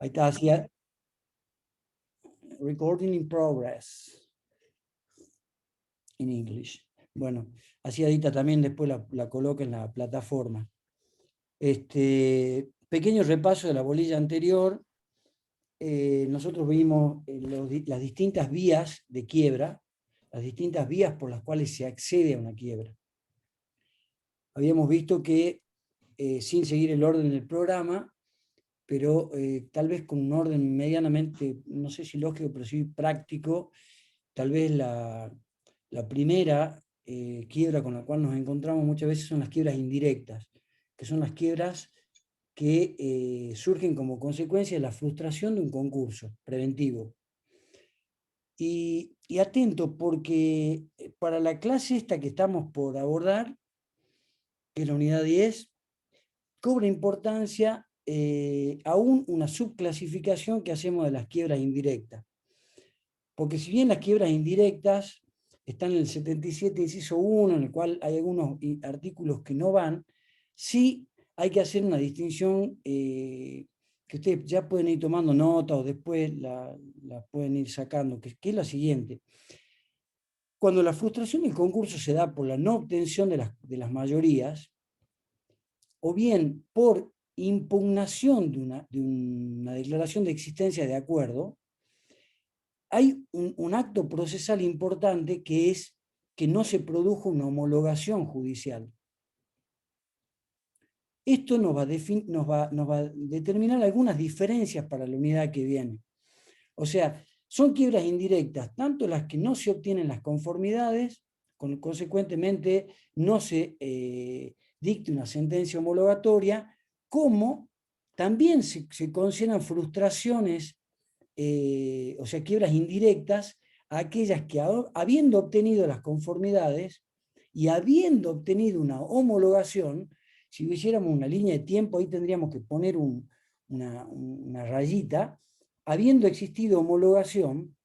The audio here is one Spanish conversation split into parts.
Ahí está, hacía recording in progress in English. Bueno, así Adita también después la coloca en la plataforma. Pequeño repaso de la bolilla anterior. Nosotros vimos las distintas vías de quiebra, las distintas vías por las cuales se accede a una quiebra. Habíamos visto que, sin seguir el orden del programa, pero tal vez con un orden medianamente, no sé si lógico, pero sí práctico, tal vez la primera quiebra con la cual nos encontramos muchas veces son las quiebras indirectas, que son las quiebras que surgen como consecuencia de la frustración de un concurso preventivo. Y atento, porque para la clase esta que estamos por abordar, que es la unidad 10, cobra importancia aún una subclasificación que hacemos de las quiebras indirectas. Porque si bien las quiebras indirectas están en el 77, inciso 1, en el cual hay algunos artículos que no van, sí hay que hacer una distinción que ustedes ya pueden ir tomando nota o después la pueden ir sacando, que es la siguiente. Cuando la frustración del concurso se da por la no obtención de las mayorías, o bien por impugnación de una declaración de existencia de acuerdo, hay un acto procesal importante que es que no se produjo una homologación judicial. Esto nos va a determinar algunas diferencias para la unidad que viene. O sea, son quiebras indirectas, tanto las que no se obtienen las conformidades, consecuentemente no se dicta una sentencia homologatoria, como también se consideran frustraciones, o sea, quiebras indirectas, a aquellas que habiendo obtenido las conformidades y habiendo obtenido una homologación, si hiciéramos una línea de tiempo, ahí tendríamos que poner una rayita, habiendo existido homologación,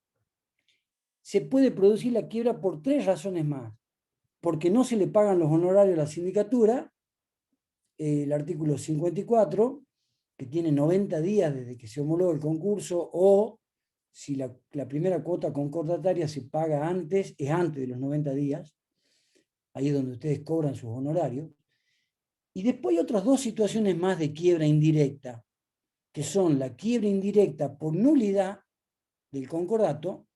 se puede producir la quiebra por 3 razones más. Porque no se le pagan los honorarios a la sindicatura, el artículo 54, que tiene 90 días desde que se homologó el concurso, o si la primera cuota concordataria se paga antes, es antes de los 90 días, ahí es donde ustedes cobran sus honorarios. Y después hay otras 2 situaciones más de quiebra indirecta, que son la quiebra indirecta por nulidad del concordato,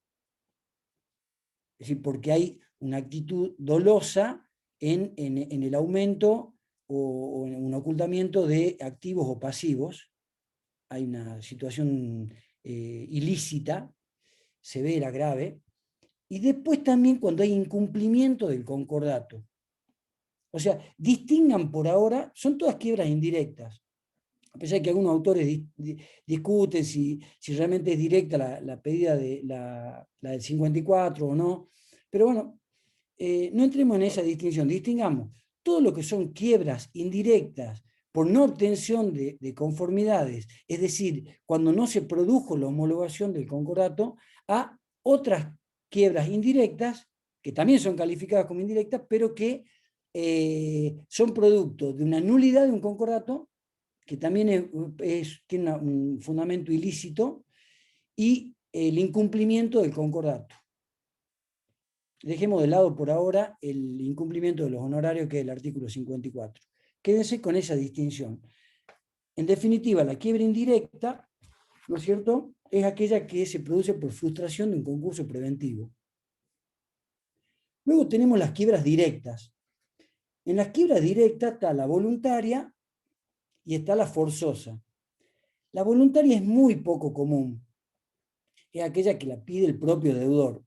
es decir, porque hay una actitud dolosa en el aumento o en un ocultamiento de activos o pasivos. Hay una situación ilícita, severa, grave. Y después también cuando hay incumplimiento del concordato. O sea, distingan por ahora, son todas quiebras indirectas. A pesar de que algunos autores discuten si realmente es directa la pedida de la del 54 o no. Pero bueno, no entremos en esa distinción. Distingamos todo lo que son quiebras indirectas por no obtención de conformidades, es decir, cuando no se produjo la homologación del concordato, a otras quiebras indirectas, que también son calificadas como indirectas, pero que son producto de una nulidad de un concordato, que también tiene un fundamento ilícito, y el incumplimiento del concordato. Dejemos de lado por ahora el incumplimiento de los honorarios, que es el artículo 54. Quédense con esa distinción. En definitiva, la quiebra indirecta, ¿no es cierto?, es aquella que se produce por frustración de un concurso preventivo. Luego tenemos las quiebras directas. En las quiebras directas está la voluntaria y está la forzosa. La voluntaria es muy poco común. Es aquella que la pide el propio deudor.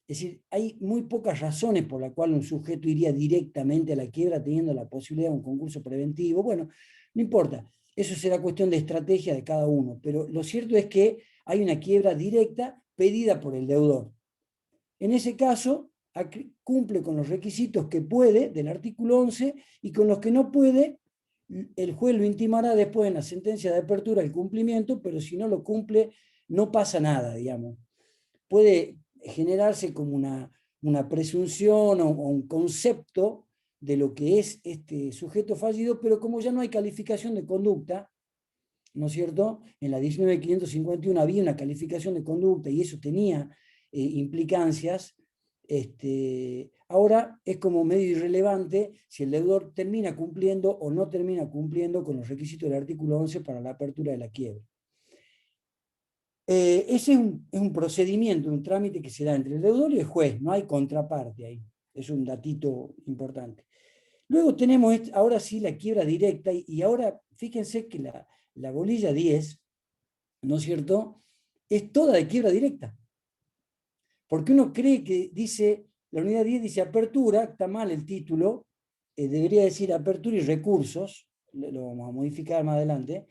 Es decir, hay muy pocas razones por las cuales un sujeto iría directamente a la quiebra teniendo la posibilidad de un concurso preventivo. Bueno, no importa, eso será cuestión de estrategia de cada uno, pero lo cierto es que hay una quiebra directa pedida por el deudor. En ese caso, cumple con los requisitos que puede del artículo 11 y con los que no puede, el juez lo intimará después en la sentencia de apertura el cumplimiento, pero si no lo cumple, no pasa nada, digamos. Puede generarse como una presunción o un concepto de lo que es este sujeto fallido, pero como ya no hay calificación de conducta, ¿no es cierto? En la 19.551 había una calificación de conducta y eso tenía implicancias. Ahora es como medio irrelevante si el deudor termina cumpliendo o no termina cumpliendo con los requisitos del artículo 11 para la apertura de la quiebra. Ese es un procedimiento, un trámite que se da entre el deudor y el juez, no hay contraparte ahí, es un datito importante. Luego tenemos, ahora sí, la quiebra directa, y ahora fíjense que la bolilla 10, ¿no es cierto?, es toda de quiebra directa. Porque uno cree que dice, la unidad 10 dice apertura, está mal el título, debería decir apertura y recursos, lo vamos a modificar más adelante,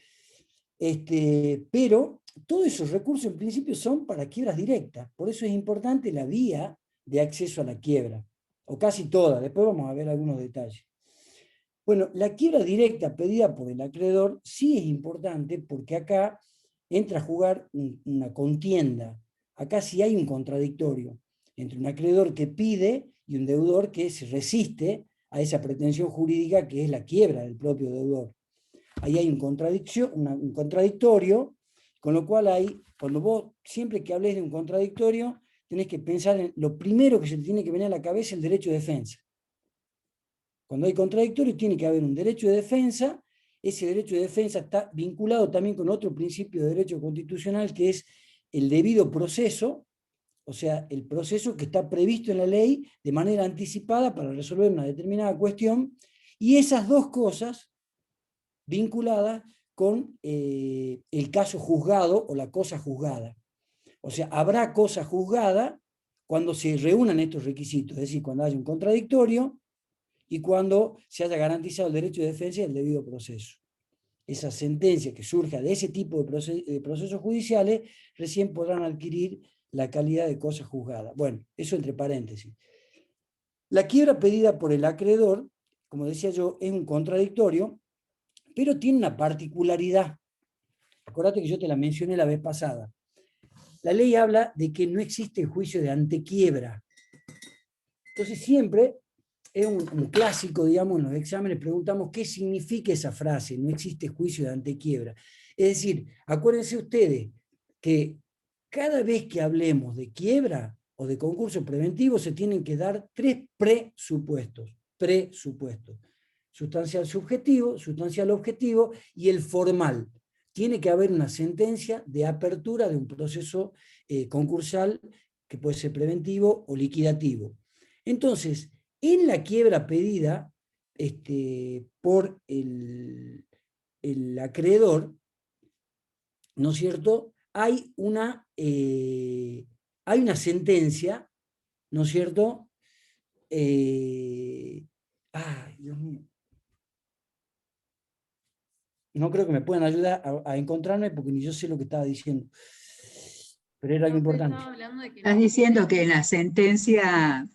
pero todos esos recursos en principio son para quiebras directas, por eso es importante la vía de acceso a la quiebra, o casi toda, después vamos a ver algunos detalles. Bueno, la quiebra directa pedida por el acreedor sí es importante porque acá entra a jugar una contienda. Acá sí hay un contradictorio entre un acreedor que pide y un deudor que se resiste a esa pretensión jurídica que es la quiebra del propio deudor. Ahí hay un contradictorio, con lo cual cuando vos, siempre que hables de un contradictorio, tenés que pensar en lo primero que se te tiene que venir a la cabeza, el derecho de defensa. Cuando hay contradictorio tiene que haber un derecho de defensa, ese derecho de defensa está vinculado también con otro principio de derecho constitucional que es el debido proceso, o sea, el proceso que está previsto en la ley de manera anticipada para resolver una determinada cuestión, y esas dos cosas vinculadas con el caso juzgado o la cosa juzgada. O sea, habrá cosa juzgada cuando se reúnan estos requisitos, es decir, cuando haya un contradictorio, y cuando se haya garantizado el derecho de defensa y el debido proceso. Esa sentencia que surja de ese tipo de procesos judiciales recién podrán adquirir la calidad de cosa juzgada. Bueno, eso entre paréntesis. La quiebra pedida por el acreedor, como decía yo, es un contradictorio, pero tiene una particularidad. Acordate que yo te la mencioné la vez pasada. La ley habla de que no existe juicio de antequiebra. Entonces siempre es un clásico, digamos, en los exámenes preguntamos qué significa esa frase, no existe juicio de antequiebra. Es decir, acuérdense ustedes que cada vez que hablemos de quiebra o de concurso preventivo se tienen que dar tres presupuestos. Sustancial subjetivo, sustancial objetivo y el formal. Tiene que haber una sentencia de apertura de un proceso concursal que puede ser preventivo o liquidativo. Entonces, en la quiebra pedida por el acreedor, ¿no es cierto?, hay una sentencia, ¿no es cierto? Ay, Dios mío. No creo que me puedan ayudar a encontrarme porque ni yo sé lo que estaba diciendo. Pero era algo importante. Estás diciendo que en la sentencia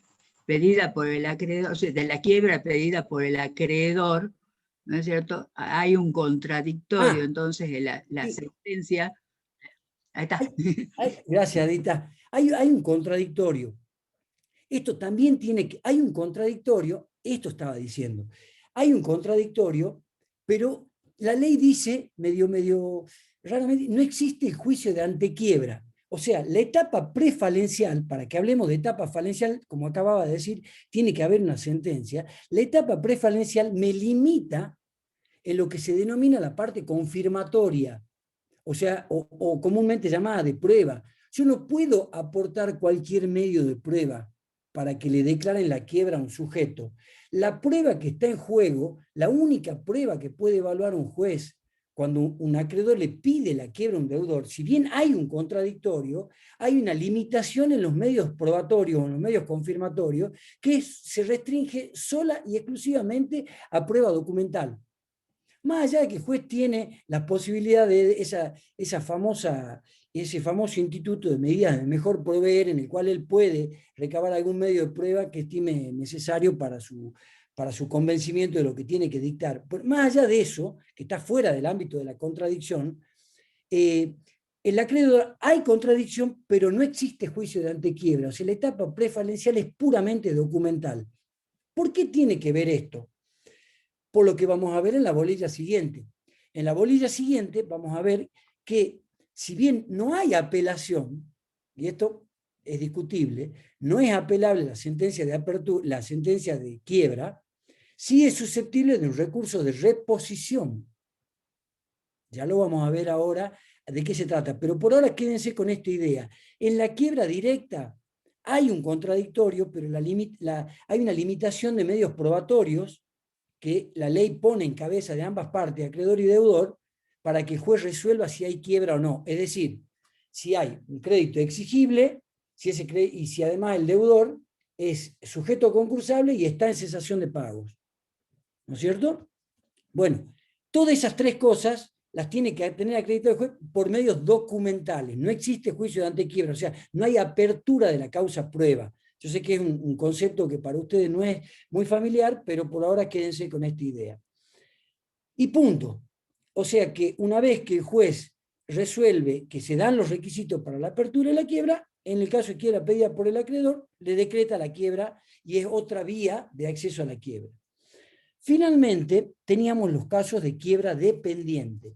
pedida por el acreedor, o sea, de la quiebra pedida por el acreedor, ¿no es cierto? Hay un contradictorio, entonces la sentencia... Ahí está. Gracias, Adita. Hay un contradictorio. Esto también hay un contradictorio, esto estaba diciendo, hay un contradictorio, pero la ley dice, medio raramente, no existe juicio de antequiebra. O sea, la etapa prefalencial, para que hablemos de etapa falencial, como acababa de decir, tiene que haber una sentencia. La etapa prefalencial me limita en lo que se denomina la parte confirmatoria, o sea, o comúnmente llamada de prueba. Yo no puedo aportar cualquier medio de prueba para que le declaren la quiebra a un sujeto. La prueba que está en juego, la única prueba que puede evaluar un juez cuando un acreedor le pide la quiebra a un deudor, si bien hay un contradictorio, hay una limitación en los medios probatorios, en los medios confirmatorios, que se restringe sola y exclusivamente a prueba documental. Más allá de que el juez tiene la posibilidad de ese famoso instituto de medidas de mejor proveer, en el cual él puede recabar algún medio de prueba que estime necesario para su convencimiento de lo que tiene que dictar. Pero más allá de eso, que está fuera del ámbito de la contradicción, en el acreedor hay contradicción, pero no existe juicio de antequiebra. O sea, la etapa prefalencial es puramente documental. ¿Por qué tiene que ver esto? Por lo que vamos a ver en la bolilla siguiente. en la bolilla siguiente vamos a ver que si bien no hay apelación, y esto es discutible, no es apelable la sentencia de apertura, la sentencia de quiebra, sí es susceptible de un recurso de reposición. Ya lo vamos a ver ahora de qué se trata, pero por ahora quédense con esta idea. En la quiebra directa hay un contradictorio, pero hay una limitación de medios probatorios que la ley pone en cabeza de ambas partes, acreedor y deudor, para que el juez resuelva si hay quiebra o no. Es decir, si hay un crédito exigible, y si además el deudor es sujeto concursable y está en cesación de pagos. ¿No es cierto? Bueno, todas esas tres cosas las tiene que tener acreditado el juez por medios documentales. No existe juicio de antequiebra, o sea, no hay apertura de la causa prueba. Yo sé que es un concepto que para ustedes no es muy familiar, pero por ahora quédense con esta idea. Y punto. O sea que una vez que el juez resuelve que se dan los requisitos para la apertura y la quiebra, en el caso de quiebra pedida por el acreedor, le decreta la quiebra y es otra vía de acceso a la quiebra. Finalmente, teníamos los casos de quiebra dependiente.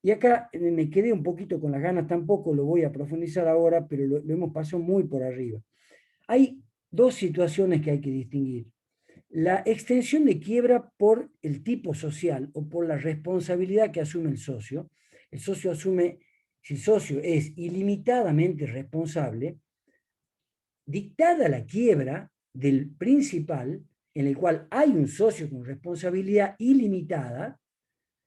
Y acá me quedé un poquito con las ganas, tampoco lo voy a profundizar ahora, pero lo hemos pasado muy por arriba. Hay dos situaciones que hay que distinguir. La extensión de quiebra por el tipo social o por la responsabilidad que asume el socio. El socio asume, si el socio es ilimitadamente responsable, dictada la quiebra del principal, en el cual hay un socio con responsabilidad ilimitada,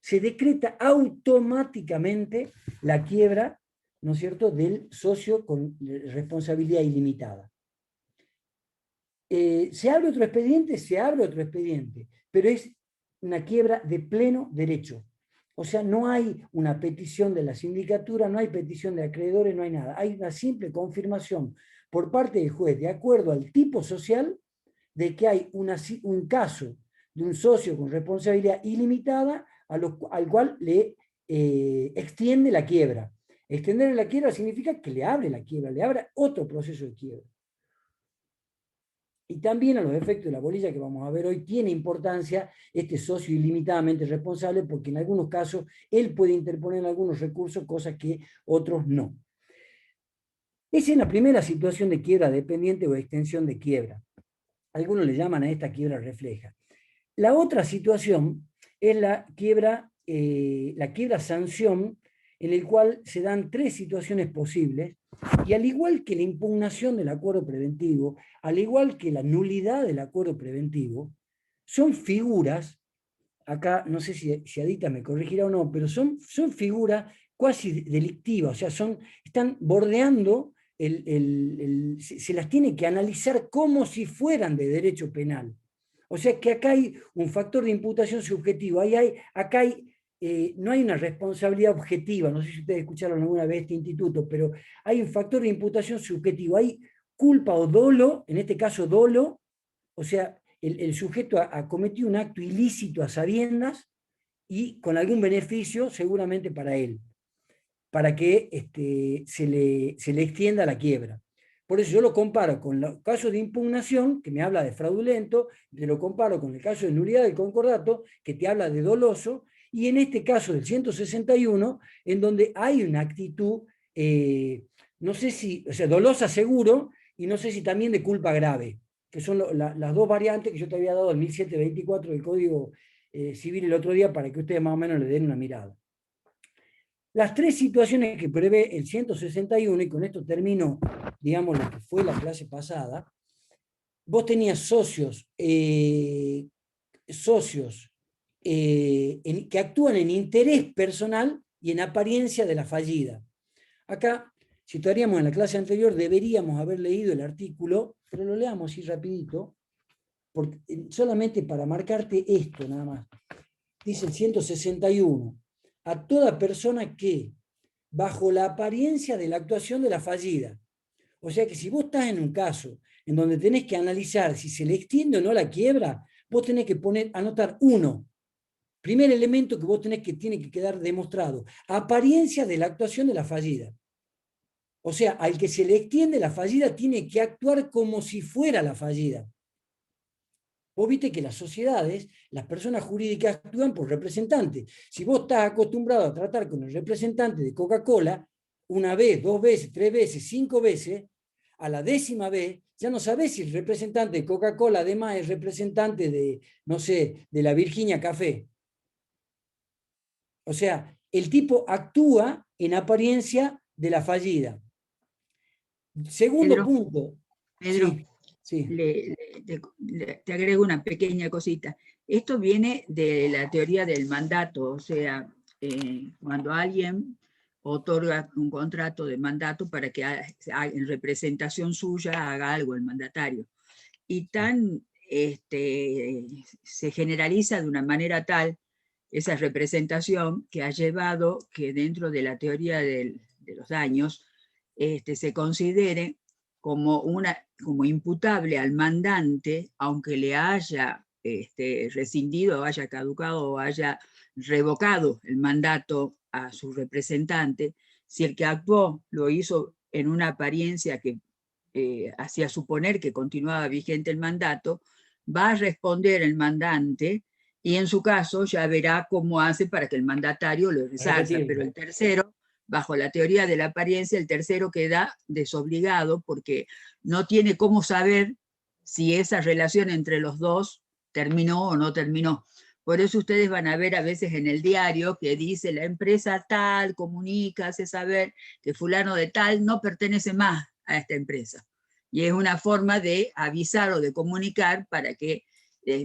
se decreta automáticamente la quiebra, ¿no es cierto?, del socio con responsabilidad ilimitada. ¿Se abre otro expediente? Se abre otro expediente, pero es una quiebra de pleno derecho. O sea, no hay una petición de la sindicatura, no hay petición de acreedores, no hay nada. Hay una simple confirmación por parte del juez, de acuerdo al tipo social, de que hay un caso de un socio con responsabilidad ilimitada al cual le extiende la quiebra. Extender la quiebra significa que le abre la quiebra, le abre otro proceso de quiebra. Y también a los efectos de la bolilla que vamos a ver hoy, tiene importancia este socio ilimitadamente responsable, porque en algunos casos él puede interponer algunos recursos, cosas que otros no. Esa es la primera situación de quiebra dependiente o extensión de quiebra. Algunos le llaman a esta quiebra refleja. La otra situación es la quiebra sanción, en el cual se dan tres situaciones posibles, y al igual que la impugnación del acuerdo preventivo, al igual que la nulidad del acuerdo preventivo, son figuras, acá no sé si Adita me corregirá o no, pero son figuras cuasi delictivas, o sea, están bordeando, se las tiene que analizar como si fueran de derecho penal. O sea que acá hay un factor de imputación subjetivo, acá no hay una responsabilidad objetiva, no sé si ustedes escucharon alguna vez este instituto, pero hay un factor de imputación subjetivo, hay culpa o dolo, en este caso dolo, o sea, el sujeto ha cometido un acto ilícito a sabiendas y con algún beneficio seguramente para él, para que se le extienda la quiebra. Por eso yo lo comparo con los casos de impugnación, que me habla de fraudulento, lo comparo con el caso de nulidad del concordato, que te habla de doloso, y en este caso del 161, en donde hay una actitud, no sé si, o sea, dolosa seguro, y no sé si también de culpa grave, que son las dos variantes que yo te había dado en 1724 del Código Civil el otro día, para que ustedes más o menos le den una mirada. Las tres situaciones que prevé el 161, y con esto termino, digamos, lo que fue la clase pasada, vos tenías socios que actúan en interés personal y en apariencia de la fallida. Acá, si estaríamos en la clase anterior, deberíamos haber leído el artículo, pero lo leamos así rapidito, solamente para marcarte esto nada más. Dice el 161, a toda persona que, bajo la apariencia de la actuación de la fallida, o sea que si vos estás en un caso en donde tenés que analizar si se le extiende o no la quiebra, vos tenés que anotar uno. Primer elemento que vos tiene que quedar demostrado, apariencia de la actuación de la fallida. O sea, al que se le extiende la fallida tiene que actuar como si fuera la fallida. Vos viste que las sociedades, las personas jurídicas actúan por representantes. Si vos estás acostumbrado a tratar con el representante de Coca-Cola, una vez, dos veces, tres veces, cinco veces, a la 10ª vez, ya no sabés si el representante de Coca-Cola además es representante de, no sé, de la Virginia Café. O sea, el tipo actúa en apariencia de la fallida. Segundo Pedro, punto. Pedro, Sí, sí. te agrego una pequeña cosita. Esto viene de la teoría del mandato, o sea, cuando alguien otorga un contrato de mandato para que en representación suya haga algo el mandatario. Y se generaliza de una manera tal esa representación que ha llevado que dentro de la teoría de los daños se considere como imputable al mandante, aunque le haya rescindido, haya caducado o haya revocado el mandato a su representante, si el que actuó lo hizo en una apariencia que hacía suponer que continuaba vigente el mandato, va a responder el mandante y en su caso ya verá cómo hace para que el mandatario lo resarza, pero el tercero, bajo la teoría de la apariencia, el tercero queda desobligado porque no tiene cómo saber si esa relación entre los dos terminó o no terminó. Por eso ustedes van a ver a veces en el diario que dice la empresa tal comunica, hace saber que fulano de tal no pertenece más a esta empresa. Y es una forma de avisar o de comunicar para que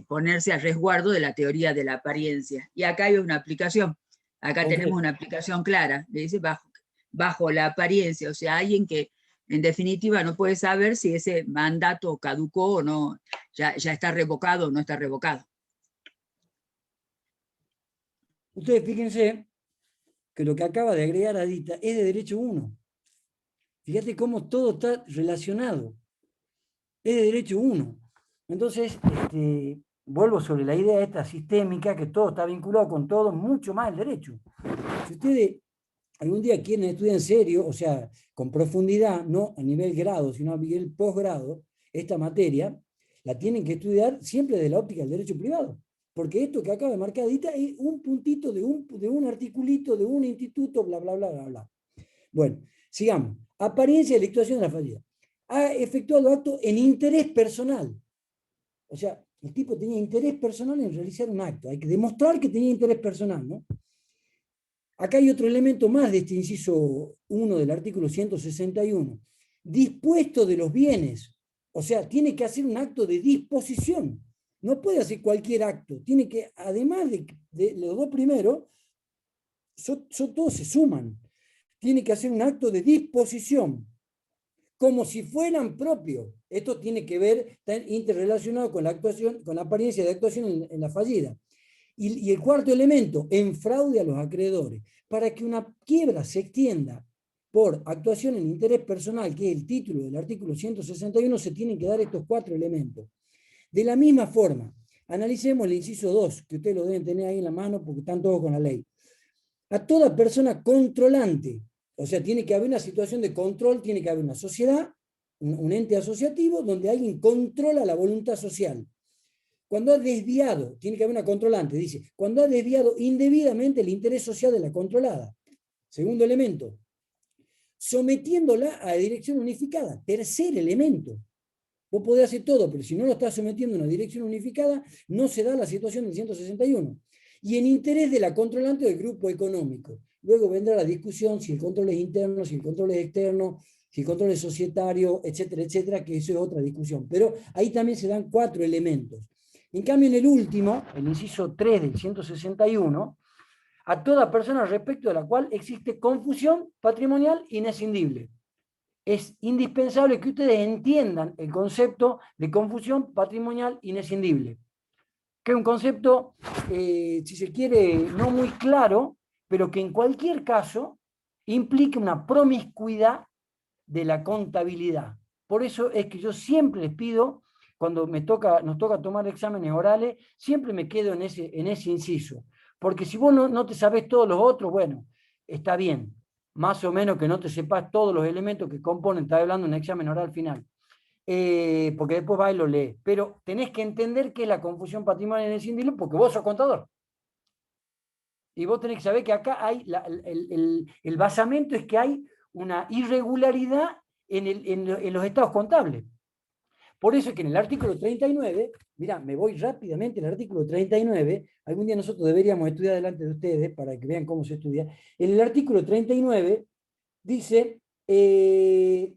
ponerse a resguardo de la teoría de la apariencia. Y acá hay una aplicación. Acá tenemos una aplicación clara. Le dice bajo la apariencia. O sea, alguien que en definitiva no puede saber si ese mandato caducó o no, ya está revocado o no está revocado. Ustedes fíjense que lo que acaba de agregar Adita es de derecho 1. Fíjate cómo todo está relacionado. Es de derecho 1. Entonces, vuelvo sobre la idea esta sistémica, que todo está vinculado con todo, mucho más el derecho. Si ustedes algún día quieren estudiar en serio, o sea, con profundidad, no a nivel grado, sino a nivel posgrado, esta materia, la tienen que estudiar siempre desde la óptica del derecho privado. Porque esto que acaba de marcar Adita es un puntito de un articulito, de un instituto, bla, bla, bla, bla, bla. Bueno, sigamos. Apariencia de la actuación de la fallida. Ha efectuado acto en interés personal. O sea, el tipo tenía interés personal en realizar un acto. Hay que demostrar que tenía interés personal, ¿no? Acá hay otro elemento más de este inciso 1 del artículo 161. Dispuesto de los bienes. O sea, tiene que hacer un acto de disposición. No puede hacer cualquier acto. Tiene que, además de los dos primeros, todos se suman. Tiene que hacer un acto de disposición, como si fueran propios. Esto tiene que ver, está interrelacionado con la actuación, con la apariencia de actuación en la fallida. Y el cuarto elemento, en fraude a los acreedores. Para que una quiebra se extienda por actuación en interés personal, que es el título del artículo 161, se tienen que dar estos 4 elementos. De la misma forma, analicemos el inciso 2, que ustedes lo deben tener ahí en la mano porque están todos con la ley. A toda persona controlante, o sea, tiene que haber una situación de control, tiene que haber una sociedad, un ente asociativo donde alguien controla la voluntad social. Cuando ha desviado, tiene que haber una controlante, dice, cuando ha desviado indebidamente el interés social de la controlada. Segundo elemento, sometiéndola a dirección unificada. Tercer elemento, vos podés hacer todo, pero si no lo estás sometiendo a una dirección unificada, no se da la situación del 161. Y en interés de la controlante del grupo económico. Luego vendrá la discusión si el control es interno, si el control es externo, si el control es societario, etcétera, etcétera, que eso es otra discusión. Pero ahí también se dan 4 elementos. En cambio, en el último, el inciso 3 del 161, a toda persona respecto de la cual existe confusión patrimonial inescindible. Es indispensable que ustedes entiendan el concepto de confusión patrimonial inescindible, que es un concepto, si se quiere, no muy claro, pero que en cualquier caso implica una promiscuidad de la contabilidad. Por eso es que yo siempre les pido, cuando nos toca tomar exámenes orales, siempre me quedo en ese inciso. Porque si vos no te sabés todos los otros, bueno, está bien. Más o menos que no te sepas todos los elementos que componen, está hablando de un examen oral final. porque después va y lo lee. Pero tenés que entender qué es la confusión patrimonial inescindible porque vos sos contador. Y vos tenés que saber que acá hay, el basamento es que hay una irregularidad en los estados contables. Por eso es que en el artículo 39, mira, me voy rápidamente al artículo 39, algún día nosotros deberíamos estudiar delante de ustedes para que vean cómo se estudia. En el artículo 39 dice, en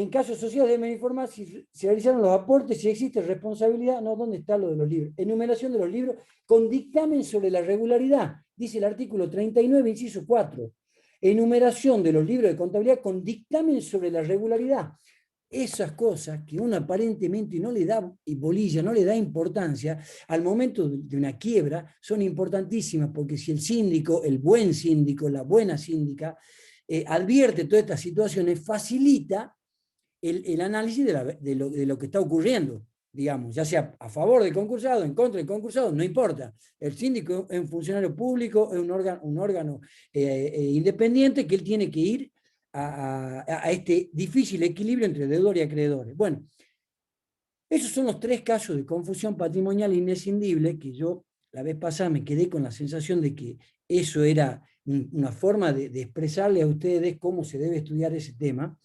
casos sociales deben informar si se realizaron los aportes, si existe responsabilidad, no, ¿dónde está lo de los libros? Enumeración de los libros con dictamen sobre la regularidad, dice el artículo 39, inciso 4. Enumeración de los libros de contabilidad con dictamen sobre la regularidad. Esas cosas que uno aparentemente no le da bolilla, no le da importancia, al momento de una quiebra son importantísimas, porque si el síndico, el buen síndico, la buena síndica, advierte todas estas situaciones, facilita el análisis de lo que está ocurriendo, digamos, ya sea a favor del concursado, en contra del concursado, no importa. El síndico es un funcionario público, es un órgano independiente que él tiene que ir a este difícil equilibrio entre deudor y acreedores. Bueno, esos son los 3 casos de confusión patrimonial inescindible que yo la vez pasada me quedé con la sensación de que eso era una forma de expresarle a ustedes cómo se debe estudiar ese tema,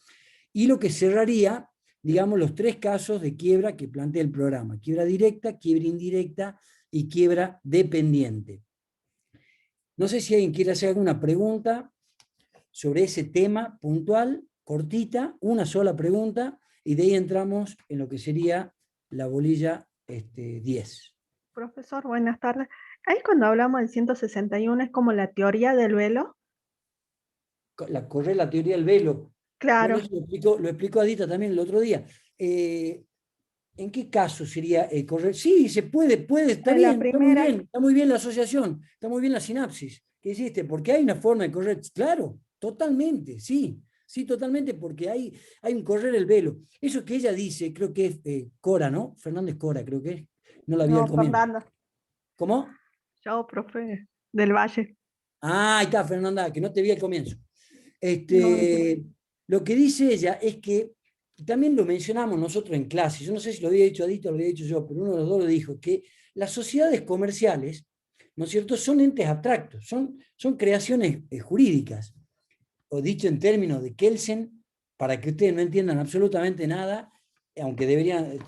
y lo que cerraría, digamos, los 3 casos de quiebra que plantea el programa: quiebra directa, quiebra indirecta y quiebra dependiente. No sé si alguien quiere hacer alguna pregunta sobre ese tema puntual, cortita, una sola pregunta, y de ahí entramos en lo que sería la bolilla 10. Profesor, buenas tardes. Ahí cuando hablamos del 161 es como la teoría del velo. Correr la teoría del velo. Bueno, Claro, eso lo explicó Adita también el otro día. ¿En qué caso sería correr? Sí, se puede, está en la bien, primera, está muy bien la asociación, está muy bien la sinapsis que hiciste, porque hay una forma de correr, claro, totalmente, sí, sí, totalmente, porque hay un correr el velo. Eso que ella dice, creo que es Cora, ¿no? Fernández Cora, creo que es, no la vi al no, comienzo. Fernanda, ¿Cómo? yo, profe del Valle. Ah, ahí está, Fernanda, que no te vi al comienzo. No, Lo que dice ella es que, también lo mencionamos nosotros en clase, yo no sé si lo había dicho Adito o lo había dicho yo, pero uno de los dos lo dijo, que las sociedades comerciales, ¿no es cierto?, son entes abstractos, son creaciones jurídicas, o dicho en términos de Kelsen, para que ustedes no entiendan absolutamente nada, aunque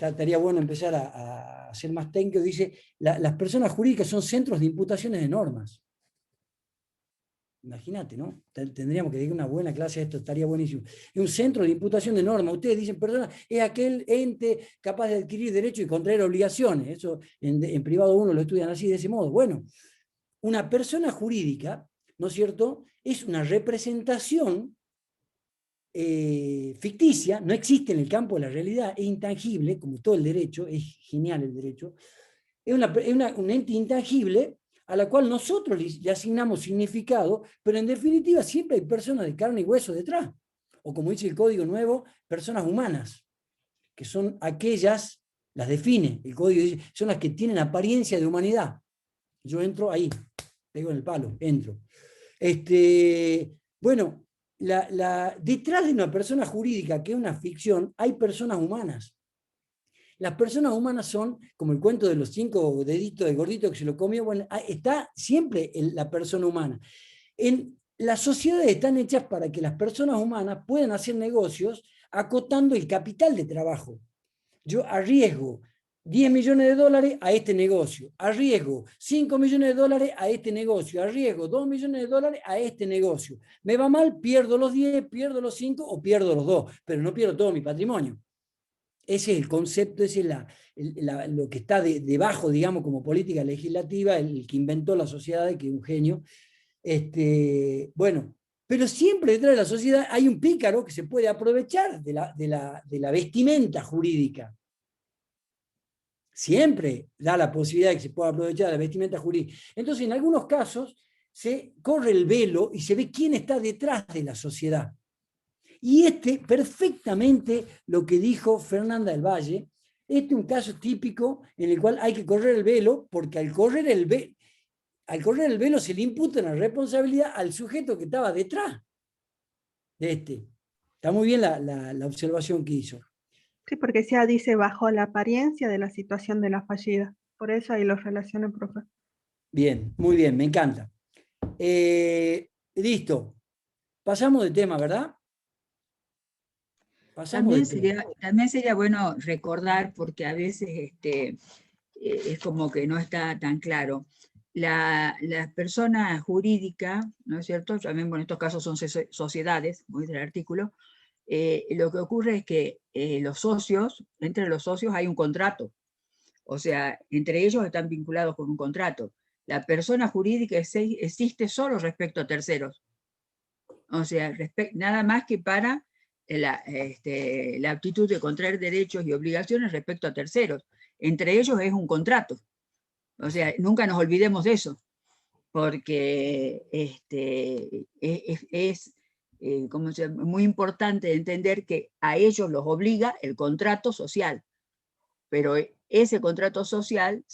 estaría bueno empezar a ser más técnico, dice, las personas jurídicas son centros de imputaciones de normas. Imagínate, ¿no? Tendríamos que dedicar una buena clase a esto, estaría buenísimo. Es un centro de imputación de normas. Ustedes dicen, persona, es aquel ente capaz de adquirir derechos y contraer obligaciones. Eso en privado uno lo estudian así, de ese modo. Bueno, una persona jurídica, ¿no es cierto?, es una representación ficticia, no existe en el campo de la realidad, es intangible, como todo el derecho, es genial el derecho, es un ente intangible a la cual nosotros le asignamos significado, pero en definitiva siempre hay personas de carne y hueso detrás, o como dice el Código Nuevo, personas humanas, que son aquellas, las define, el Código dice, son las que tienen apariencia de humanidad. Yo entro ahí, pego en el palo, entro. Bueno, detrás de una persona jurídica, que es una ficción, hay personas humanas. Las personas humanas son, como el cuento de los 5 deditos del gordito que se lo comió, bueno, está siempre la persona humana. Las sociedades están hechas para que las personas humanas puedan hacer negocios acotando el capital de trabajo. Yo arriesgo 10 millones de dólares a este negocio, arriesgo 5 millones de dólares a este negocio, arriesgo 2 millones de dólares a este negocio. Me va mal, pierdo los 10, pierdo los 5 o pierdo los 2, pero no pierdo todo mi patrimonio. Ese es el concepto, ese es lo que está debajo, digamos, como política legislativa, el que inventó la sociedad, que es un genio. Bueno, pero siempre detrás de la sociedad hay un pícaro que se puede aprovechar de la vestimenta jurídica. Siempre da la posibilidad de que se pueda aprovechar de la vestimenta jurídica. Entonces, en algunos casos, se corre el velo y se ve quién está detrás de la sociedad. Y perfectamente lo que dijo Fernanda del Valle, es un caso típico en el cual hay que correr el velo, porque al correr el velo se le imputa una responsabilidad al sujeto que estaba detrás de Está muy bien la observación que hizo. Sí, porque ya dice bajo la apariencia de la situación de la fallida. Por eso ahí lo relaciono, profe. Bien, muy bien, me encanta. Listo. Pasamos de tema, ¿verdad? Pasamos de tema. También sería bueno recordar, porque a veces es como que no está tan claro. La persona jurídica, ¿no es cierto? También, bueno, en estos casos son sociedades, muy del artículo. Lo que ocurre es que los socios, entre los socios hay un contrato. O sea, entre ellos están vinculados con un contrato. La persona jurídica existe solo respecto a terceros. O sea, nada más que para la aptitud de contraer derechos y obligaciones respecto a terceros. Entre ellos es un contrato. O sea, nunca nos olvidemos de eso, porque como muy importante entender que a ellos los obliga el contrato social, pero ese contrato social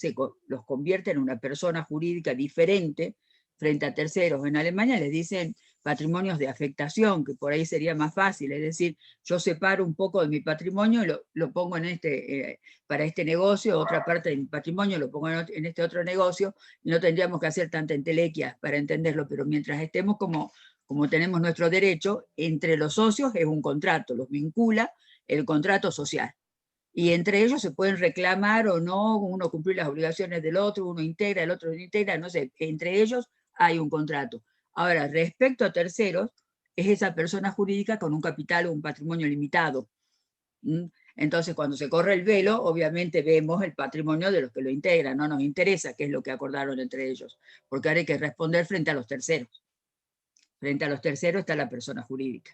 los convierte en una persona jurídica diferente frente a terceros. En Alemania les dicen patrimonios de afectación, que por ahí sería más fácil, es decir, yo separo un poco de mi patrimonio y lo pongo para este negocio, otra parte de mi patrimonio lo pongo en este otro negocio, y no tendríamos que hacer tanta entelequia para entenderlo, pero mientras estemos como tenemos nuestro derecho, entre los socios es un contrato, los vincula el contrato social. Y entre ellos se pueden reclamar o no, uno cumplir las obligaciones del otro, uno integra, el otro no integra, no sé, entre ellos hay un contrato. Ahora, respecto a terceros, es esa persona jurídica con un capital o un patrimonio limitado. Entonces, cuando se corre el velo, obviamente vemos el patrimonio de los que lo integran, no nos interesa qué es lo que acordaron entre ellos, porque ahora hay que responder frente a los terceros. Frente a los terceros está la persona jurídica.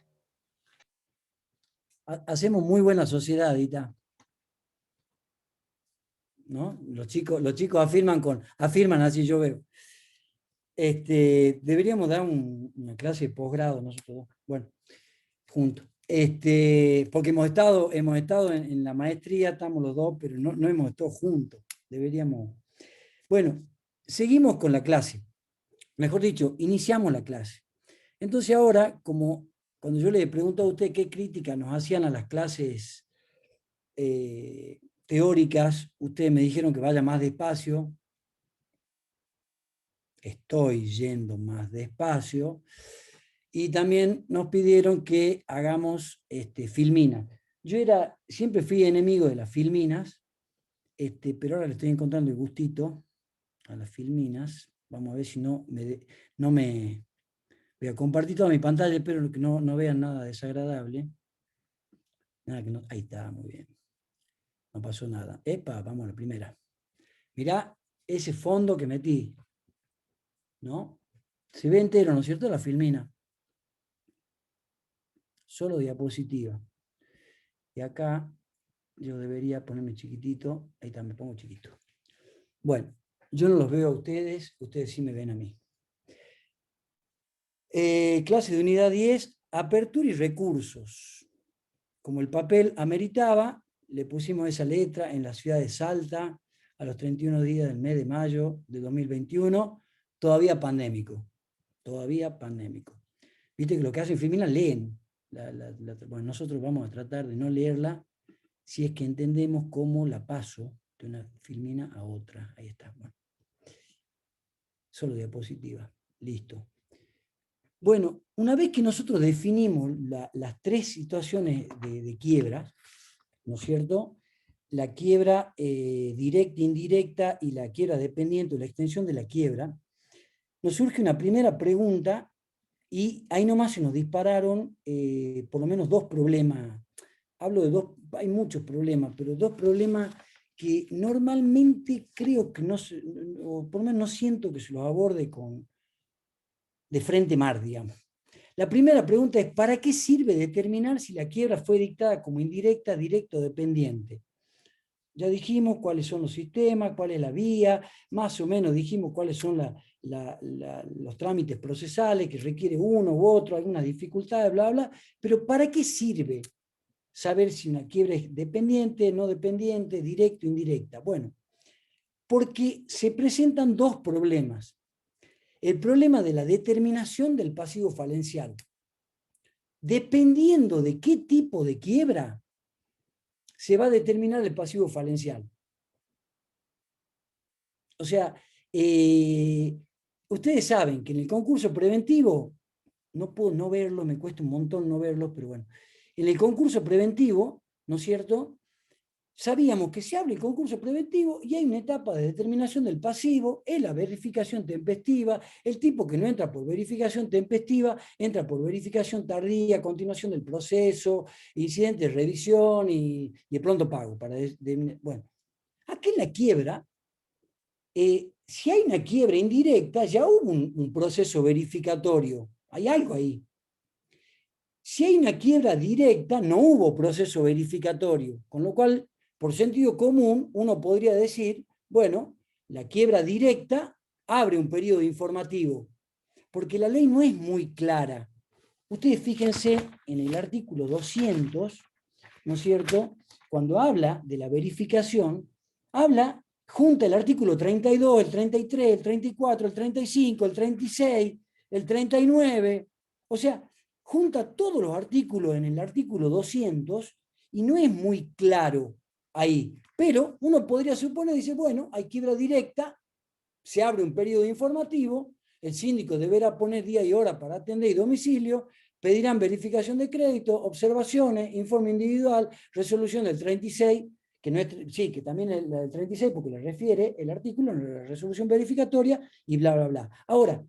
Hacemos muy buena sociedad, Dita, ¿no? Los chicos afirman, así yo veo. Deberíamos dar una clase de posgrado nosotros dos, bueno, juntos. Porque hemos estado en la maestría, estamos los dos, pero no hemos estado juntos. Deberíamos. Bueno, seguimos con la clase. Mejor dicho, iniciamos la clase. Entonces ahora, como cuando yo le pregunto a usted qué crítica nos hacían a las clases teóricas, ustedes me dijeron que vaya más despacio. Estoy yendo más despacio. Y también nos pidieron que hagamos filminas. Yo siempre fui enemigo de las filminas, pero ahora le estoy encontrando el gustito a las filminas. Vamos a ver si no me voy a compartir toda mi pantalla, espero que no vean nada desagradable. Nada que no, ahí está, muy bien. No pasó nada. Epa, vamos a la primera. Mirá ese fondo que metí, ¿no? Se ve entero, ¿no es cierto? La filmina. Solo diapositiva. Y acá yo debería ponerme chiquitito. Ahí está, me pongo chiquito. Bueno, yo no los veo a ustedes sí me ven a mí. Clase de unidad 10, apertura y recursos. Como el papel ameritaba, le pusimos esa letra en la ciudad de Salta a los 31 días del mes de mayo de 2021, todavía pandémico. Todavía pandémico. Viste que lo que hacen Filmina leen. Bueno, nosotros vamos a tratar de no leerla si es que entendemos cómo la paso de una Filmina a otra. Ahí está. Bueno. Solo diapositiva. Listo. Bueno, una vez que nosotros definimos las tres situaciones de quiebra, ¿no es cierto? La quiebra directa, indirecta y la quiebra dependiente, la extensión de la quiebra, nos surge una primera pregunta y ahí nomás se nos dispararon por lo menos dos problemas. Hablo de dos, hay muchos problemas, pero dos problemas que normalmente creo que no, o por lo menos no siento que se los aborde de frente mar, digamos. La primera pregunta es, ¿para qué sirve determinar si la quiebra fue dictada como indirecta, directa o dependiente? Ya dijimos cuáles son los sistemas, cuál es la vía, más o menos dijimos cuáles son los trámites procesales que requiere uno u otro, algunas dificultades, bla, bla, pero ¿para qué sirve saber si una quiebra es dependiente, no dependiente, directa o indirecta? Bueno, porque se presentan dos problemas. El problema de la determinación del pasivo falencial. Dependiendo de qué tipo de quiebra, se va a determinar el pasivo falencial. O sea, ustedes saben que en el concurso preventivo, no puedo no verlo, me cuesta un montón no verlo, pero bueno, en el concurso preventivo, ¿no es cierto?, sabíamos que se abre el concurso preventivo y hay una etapa de determinación del pasivo, es la verificación tempestiva, el tipo que no entra por verificación tempestiva, entra por verificación tardía, continuación del proceso, incidente de revisión y de pronto pago. Bueno, aquí en la quiebra, si hay una quiebra indirecta, ya hubo un proceso verificatorio, hay algo ahí. Si hay una quiebra directa, no hubo proceso verificatorio, con lo cual, por sentido común, uno podría decir, bueno, la quiebra directa abre un periodo informativo, porque la ley no es muy clara. Ustedes fíjense en el artículo 200, ¿no es cierto?, cuando habla de la verificación, habla, junta el artículo 32, el 33, el 34, el 35, el 36, el 39, o sea, junta todos los artículos en el artículo 200 y no es muy claro ahí. Pero uno podría suponer, dice, bueno, hay quiebra directa, se abre un periodo informativo, el síndico deberá poner día y hora para atender y domicilio, pedirán verificación de crédito, observaciones, informe individual, resolución del 36, que no es, sí, que también es la del 36 porque le refiere el artículo en la resolución verificatoria y bla, bla, bla. Ahora,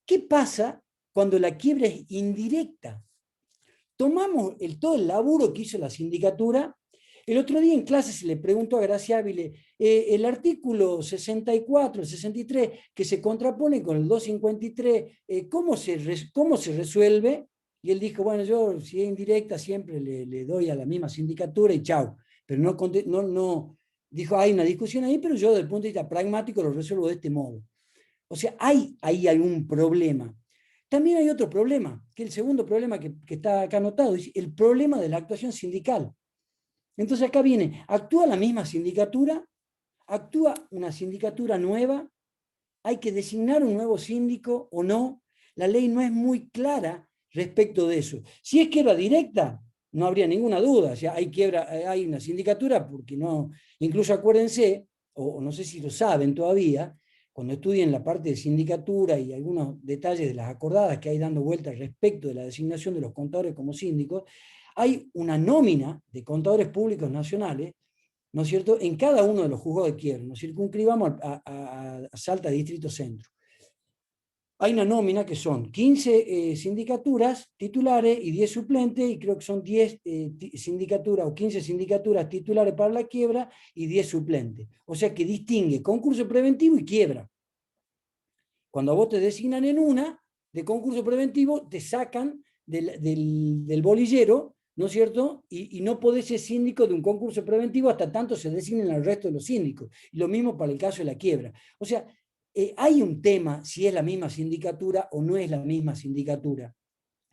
¿qué pasa cuando la quiebra es indirecta? Tomamos todo el laburo que hizo la sindicatura. El otro día en clase se le preguntó a Gracia Ávila, el artículo 64, el 63, que se contrapone con el 253, ¿cómo se resuelve? Y él dijo, bueno, yo si es indirecta siempre le doy a la misma sindicatura y chao. Pero no, dijo, hay una discusión ahí, pero yo desde el punto de vista pragmático lo resuelvo de este modo. O sea, hay ahí algún problema. También hay otro problema, que el segundo problema que está acá anotado, es el problema de la actuación sindical. Entonces acá viene, actúa la misma sindicatura, actúa una sindicatura nueva, hay que designar un nuevo síndico o no, la ley no es muy clara respecto de eso. Si es quiebra directa, no habría ninguna duda, o sea, hay una sindicatura, porque no, incluso acuérdense, o no sé si lo saben todavía, cuando estudien la parte de sindicatura y algunos detalles de las acordadas que hay dando vueltas respecto de la designación de los contadores como síndicos, hay una nómina de contadores públicos nacionales, ¿no es cierto?, en cada uno de los juzgados de quiebra. Nos circunscribamos a Salta Distrito Centro. Hay una nómina que son 15 sindicaturas titulares y 10 suplentes, y creo que son 10 sindicaturas o 15 sindicaturas titulares para la quiebra y 10 suplentes. O sea que distingue concurso preventivo y quiebra. Cuando a vos te designan en una de concurso preventivo, te sacan del bolillero, ¿no es cierto? Y no podés ser síndico de un concurso preventivo hasta tanto se designen al resto de los síndicos. Y lo mismo para el caso de la quiebra. O sea, hay un tema si es la misma sindicatura o no es la misma sindicatura.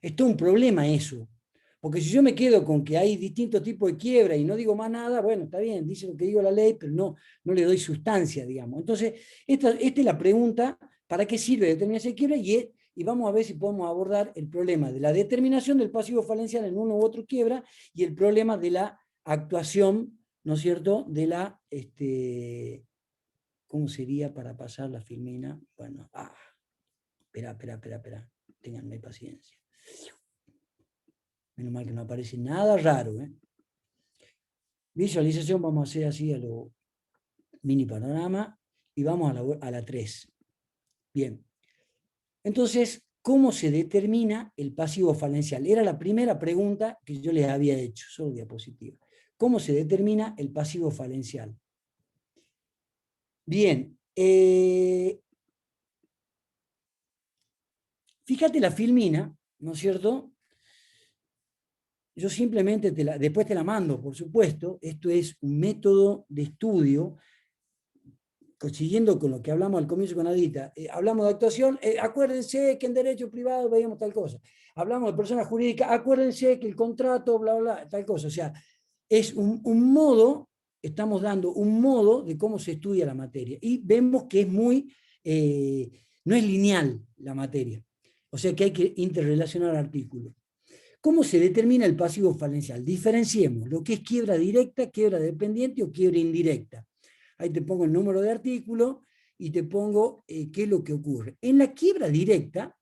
Es todo un problema eso. Porque si yo me quedo con que hay distintos tipos de quiebra y no digo más nada, bueno, está bien, dice lo que digo la ley, pero no le doy sustancia, digamos. Entonces, esta es la pregunta, ¿para qué sirve determinación de quiebra? Y vamos a ver si podemos abordar el problema de la determinación del pasivo falencial en uno u otro quiebra y el problema de la actuación, ¿no es cierto?, de la, ¿cómo sería para pasar la filmina? Bueno, espera, ténganme paciencia. Menos mal que no aparece nada raro, ¿eh? Visualización vamos a hacer así a lo mini panorama y vamos a la 3. Bien. Entonces, ¿cómo se determina el pasivo falencial? Era la primera pregunta que yo les había hecho, solo diapositiva. ¿Cómo se determina el pasivo falencial? Bien. Fíjate la filmina, ¿no es cierto? Yo simplemente después te la mando, por supuesto. Esto es un método de estudio, siguiendo con lo que hablamos al comienzo con Adita. Hablamos de actuación, acuérdense que en derecho privado veíamos tal cosa. Hablamos de persona jurídica, acuérdense que el contrato, bla, bla, tal cosa. O sea, es un modo, estamos dando un modo de cómo se estudia la materia. Y vemos que es no es lineal la materia. O sea que hay que interrelacionar artículos. ¿Cómo se determina el pasivo falencial? Diferenciemos lo que es quiebra directa, quiebra dependiente o quiebra indirecta. Ahí te pongo el número de artículo y te pongo qué es lo que ocurre. En la quiebra directa,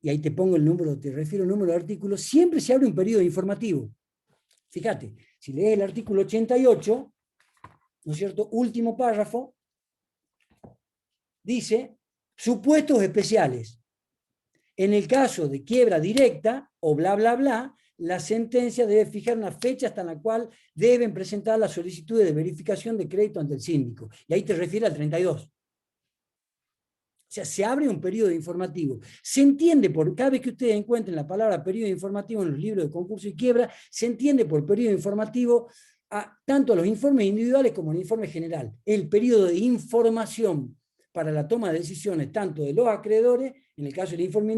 y ahí te pongo el número, te refiero al número de artículos, siempre se abre un periodo informativo. Fíjate, si lees el artículo 88, ¿no es cierto? Último párrafo, dice, supuestos especiales. En el caso de quiebra directa, o bla, bla, bla, la sentencia debe fijar una fecha hasta la cual deben presentar las solicitudes de verificación de crédito ante el síndico. Y ahí te refiere al 32. O sea, se abre un periodo informativo. Se entiende, por cada vez que ustedes encuentren la palabra periodo informativo en los libros de concurso y quiebra, se entiende por periodo informativo tanto a los informes individuales como al informe general. El periodo de información para la toma de decisiones tanto de los acreedores, en el caso del informe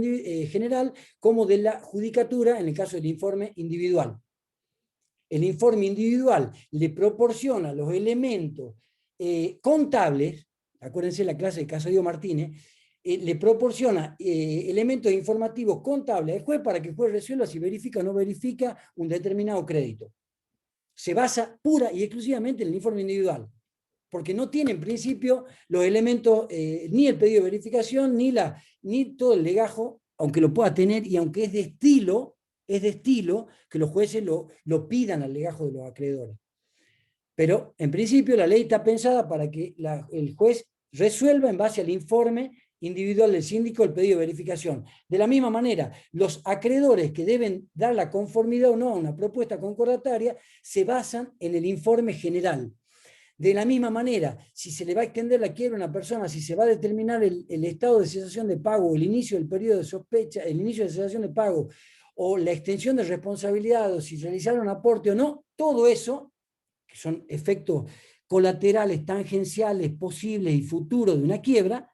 general, como de la judicatura, en el caso del informe individual. El informe individual le proporciona los elementos contables, acuérdense la clase de Casadio Martínez, le proporciona elementos informativos contables al juez para que el juez resuelva si verifica o no verifica un determinado crédito. Se basa pura y exclusivamente en el informe individual, porque no tiene en principio los elementos, ni el pedido de verificación, ni todo el legajo, aunque lo pueda tener, y aunque es de estilo que los jueces lo pidan al legajo de los acreedores. Pero en principio la ley está pensada para que el juez resuelva en base al informe individual del síndico el pedido de verificación. De la misma manera, los acreedores que deben dar la conformidad o no a una propuesta concordataria se basan en el informe general. De la misma manera, si se le va a extender la quiebra a una persona, si se va a determinar el estado de cesación de pago, el inicio del periodo de sospecha, el inicio de cesación de pago, o la extensión de responsabilidad, o si realizaron aporte o no, todo eso, que son efectos colaterales, tangenciales, posibles y futuros de una quiebra,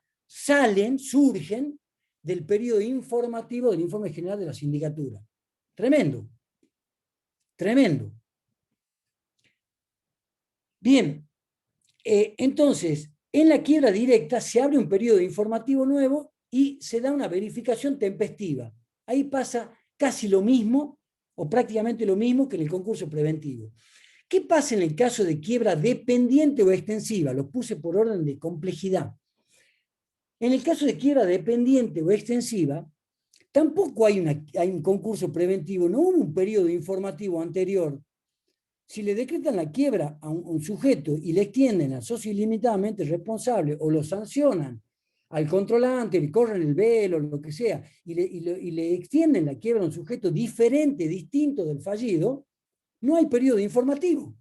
surgen del periodo informativo del informe general de la sindicatura. Tremendo. Tremendo. Bien. Entonces, en la quiebra directa se abre un periodo informativo nuevo y se da una verificación tempestiva. Ahí pasa casi lo mismo, o prácticamente lo mismo que en el concurso preventivo. ¿Qué pasa en el caso de quiebra dependiente o extensiva? Los puse por orden de complejidad. En el caso de quiebra dependiente o extensiva, tampoco hay un concurso preventivo, no hubo un periodo informativo anterior. Si le decretan la quiebra a un sujeto y le extienden al socio ilimitadamente responsable o lo sancionan al controlante, le corren el velo, lo que sea, y le extienden la quiebra a un sujeto diferente, distinto del fallido, no hay periodo informativo.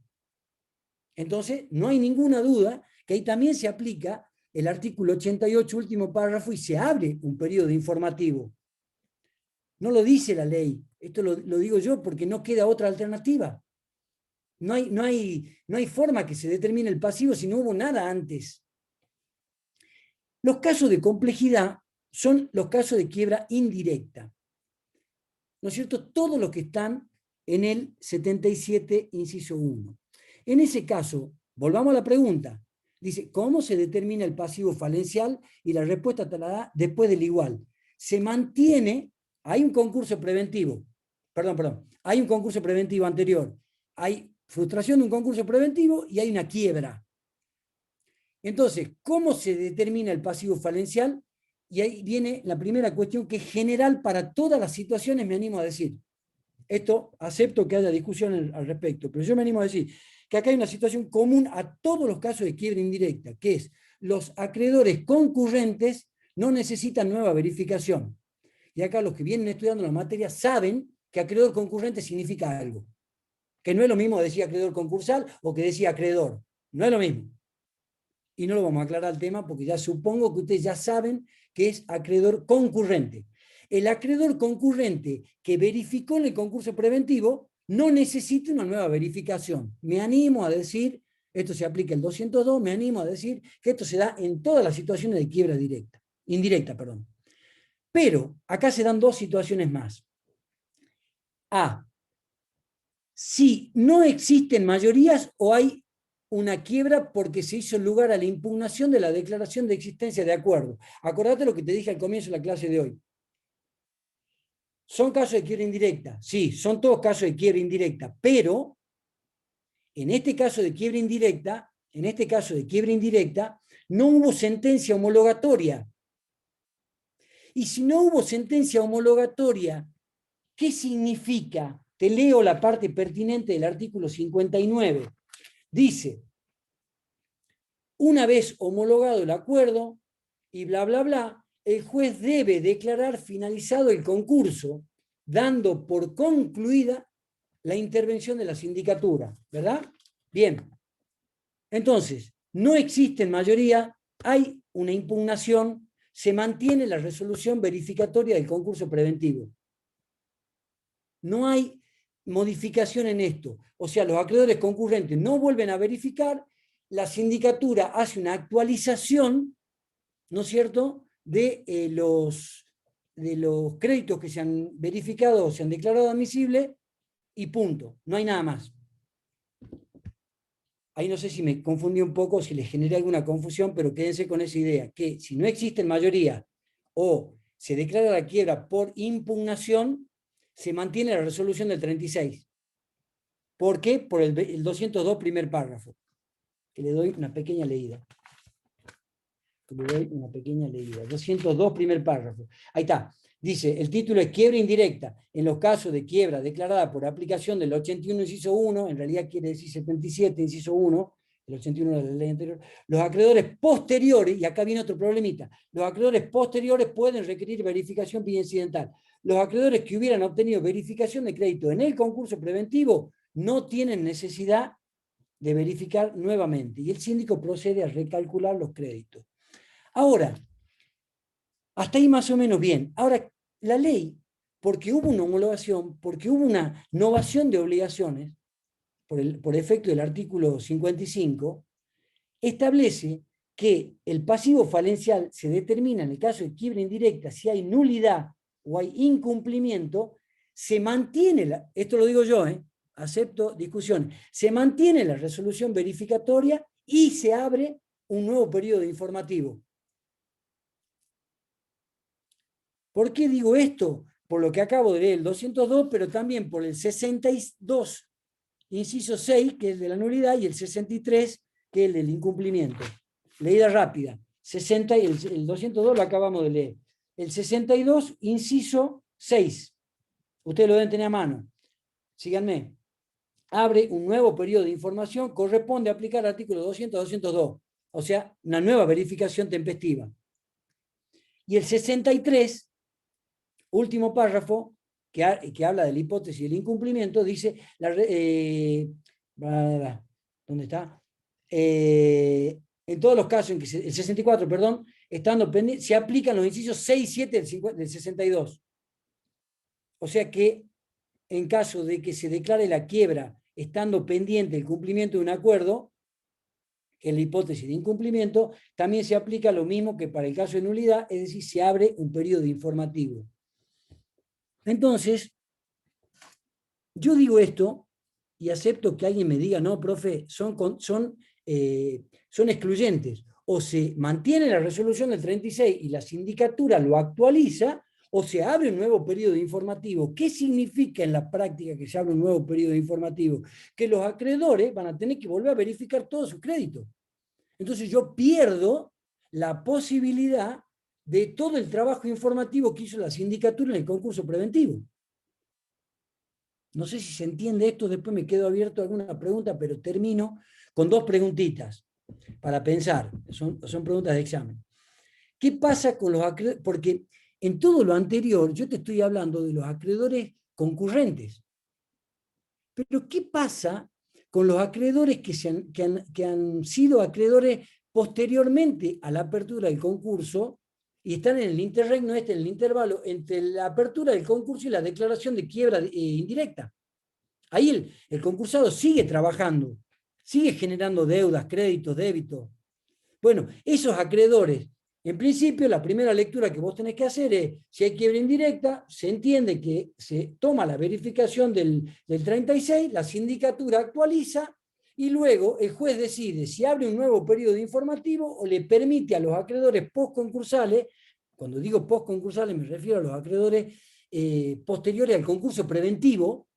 Entonces, no hay ninguna duda que ahí también se aplica el artículo 88, último párrafo, y se abre un periodo informativo. No lo dice la ley, esto lo digo yo porque no queda otra alternativa. No hay forma que se determine el pasivo si no hubo nada antes. Los casos de complejidad son los casos de quiebra indirecta. ¿No es cierto? Todos los que están en el 77, inciso 1. En ese caso, volvamos a la pregunta. Dice, ¿cómo se determina el pasivo falencial? Y la respuesta te la da después del igual. Se mantiene, hay un concurso preventivo, hay un concurso preventivo anterior, hay frustración de un concurso preventivo y hay una quiebra. Entonces, ¿cómo se determina el pasivo falencial? Y ahí viene la primera cuestión que es general para todas las situaciones, me animo a decir. Esto acepto que haya discusión al respecto, pero yo me animo a decir que acá hay una situación común a todos los casos de quiebra indirecta, que es los acreedores concurrentes no necesitan nueva verificación. Y acá los que vienen estudiando la materia saben que acreedor concurrente significa algo. Que no es lo mismo decir acreedor concursal o que decir acreedor. No es lo mismo. Y no lo vamos a aclarar el tema porque ya supongo que ustedes ya saben que es acreedor concurrente. El acreedor concurrente que verificó en el concurso preventivo no necesita una nueva verificación. Me animo a decir, esto se aplica el 202, me animo a decir que esto se da en todas las situaciones de quiebra indirecta. Pero acá se dan dos situaciones más. Si no existen mayorías o hay una quiebra porque se hizo lugar a la impugnación de la declaración de existencia de acuerdo. Acordate lo que te dije al comienzo de la clase de hoy. son casos de quiebra indirecta. Sí, son todos casos de quiebra indirecta, pero en este caso de quiebra indirecta, no hubo sentencia homologatoria. Y si no hubo sentencia homologatoria, ¿qué significa? Te leo la parte pertinente del artículo 59. Dice, una vez homologado el acuerdo, y bla, bla, bla, el juez debe declarar finalizado el concurso, dando por concluida la intervención de la sindicatura, ¿verdad? Bien. Entonces, no existe mayoría, hay una impugnación, se mantiene la resolución verificatoria del concurso preventivo. No hay modificación en esto. O sea, los acreedores concurrentes no vuelven a verificar, la sindicatura hace una actualización, ¿no es cierto?, de los créditos que se han verificado o se han declarado admisibles y punto. No hay nada más. Ahí no sé si me confundí un poco, si les generé alguna confusión, pero quédense con esa idea, que si no existe mayoría o se declara la quiebra por impugnación, se mantiene la resolución del 36. ¿Por qué? Por el 202 primer párrafo, que le doy una pequeña leída. 202 primer párrafo. Ahí está. Dice, el título es quiebra indirecta. En los casos de quiebra declarada por aplicación del 81 inciso 1, en realidad quiere decir 77 inciso 1, el 81 de la ley anterior, los acreedores posteriores, y acá viene otro problemita, los acreedores posteriores pueden requerir verificación incidental. Los acreedores que hubieran obtenido verificación de crédito en el concurso preventivo no tienen necesidad de verificar nuevamente, y el síndico procede a recalcular los créditos. Ahora, hasta ahí más o menos bien. Ahora, la ley, porque hubo una homologación, porque hubo una novación de obligaciones, por efecto del artículo 55, establece que el pasivo falencial se determina en el caso de quiebra indirecta si hay nulidad o hay incumplimiento, se mantiene, esto lo digo yo, acepto discusiones, se mantiene la resolución verificatoria y se abre un nuevo periodo informativo. ¿Por qué digo esto? Por lo que acabo de leer, el 202, pero también por el 62, inciso 6, que es de la nulidad, y el 63, que es el del incumplimiento. Leída rápida. 60, el 202 lo acabamos de leer. El 62, inciso 6. Ustedes lo deben tener a mano. Síganme. Abre un nuevo periodo de información, corresponde aplicar el artículo 200-202. O sea, una nueva verificación tempestiva. Y el 63, último párrafo, que habla de la hipótesis del incumplimiento, dice, ¿dónde está? En todos los casos en que el 64, perdón, estando pendiente, se aplican los incisos 6 y 7 del 62. O sea que en caso de que se declare la quiebra estando pendiente el cumplimiento de un acuerdo, en la hipótesis de incumplimiento, también se aplica lo mismo que para el caso de nulidad, es decir, se abre un periodo informativo. Entonces, yo digo esto y acepto que alguien me diga, no, profe, son excluyentes. O se mantiene la resolución del 36 y la sindicatura lo actualiza, o se abre un nuevo periodo informativo. ¿Qué significa en la práctica que se abre un nuevo periodo informativo? Que los acreedores van a tener que volver a verificar todos sus créditos. Entonces yo pierdo la posibilidad de todo el trabajo informativo que hizo la sindicatura en el concurso preventivo. No sé si se entiende esto, después me quedo abierto a alguna pregunta, pero termino con dos preguntitas para pensar. Son preguntas de examen. ¿Qué pasa con los acreedores? Porque en todo lo anterior yo te estoy hablando de los acreedores concurrentes. Pero ¿qué pasa con los acreedores que han sido acreedores posteriormente a la apertura del concurso y están en el interregno en el intervalo entre la apertura del concurso y la declaración de quiebra indirecta? Ahí el concursado sigue trabajando, sigue generando deudas, créditos, débitos. Bueno, esos acreedores, en principio, la primera lectura que vos tenés que hacer es, si hay quiebra indirecta, se entiende que se toma la verificación del 36, la sindicatura actualiza, y luego el juez decide si abre un nuevo periodo informativo o le permite a los acreedores postconcursales, cuando digo postconcursales me refiero a los acreedores posteriores al concurso preventivo,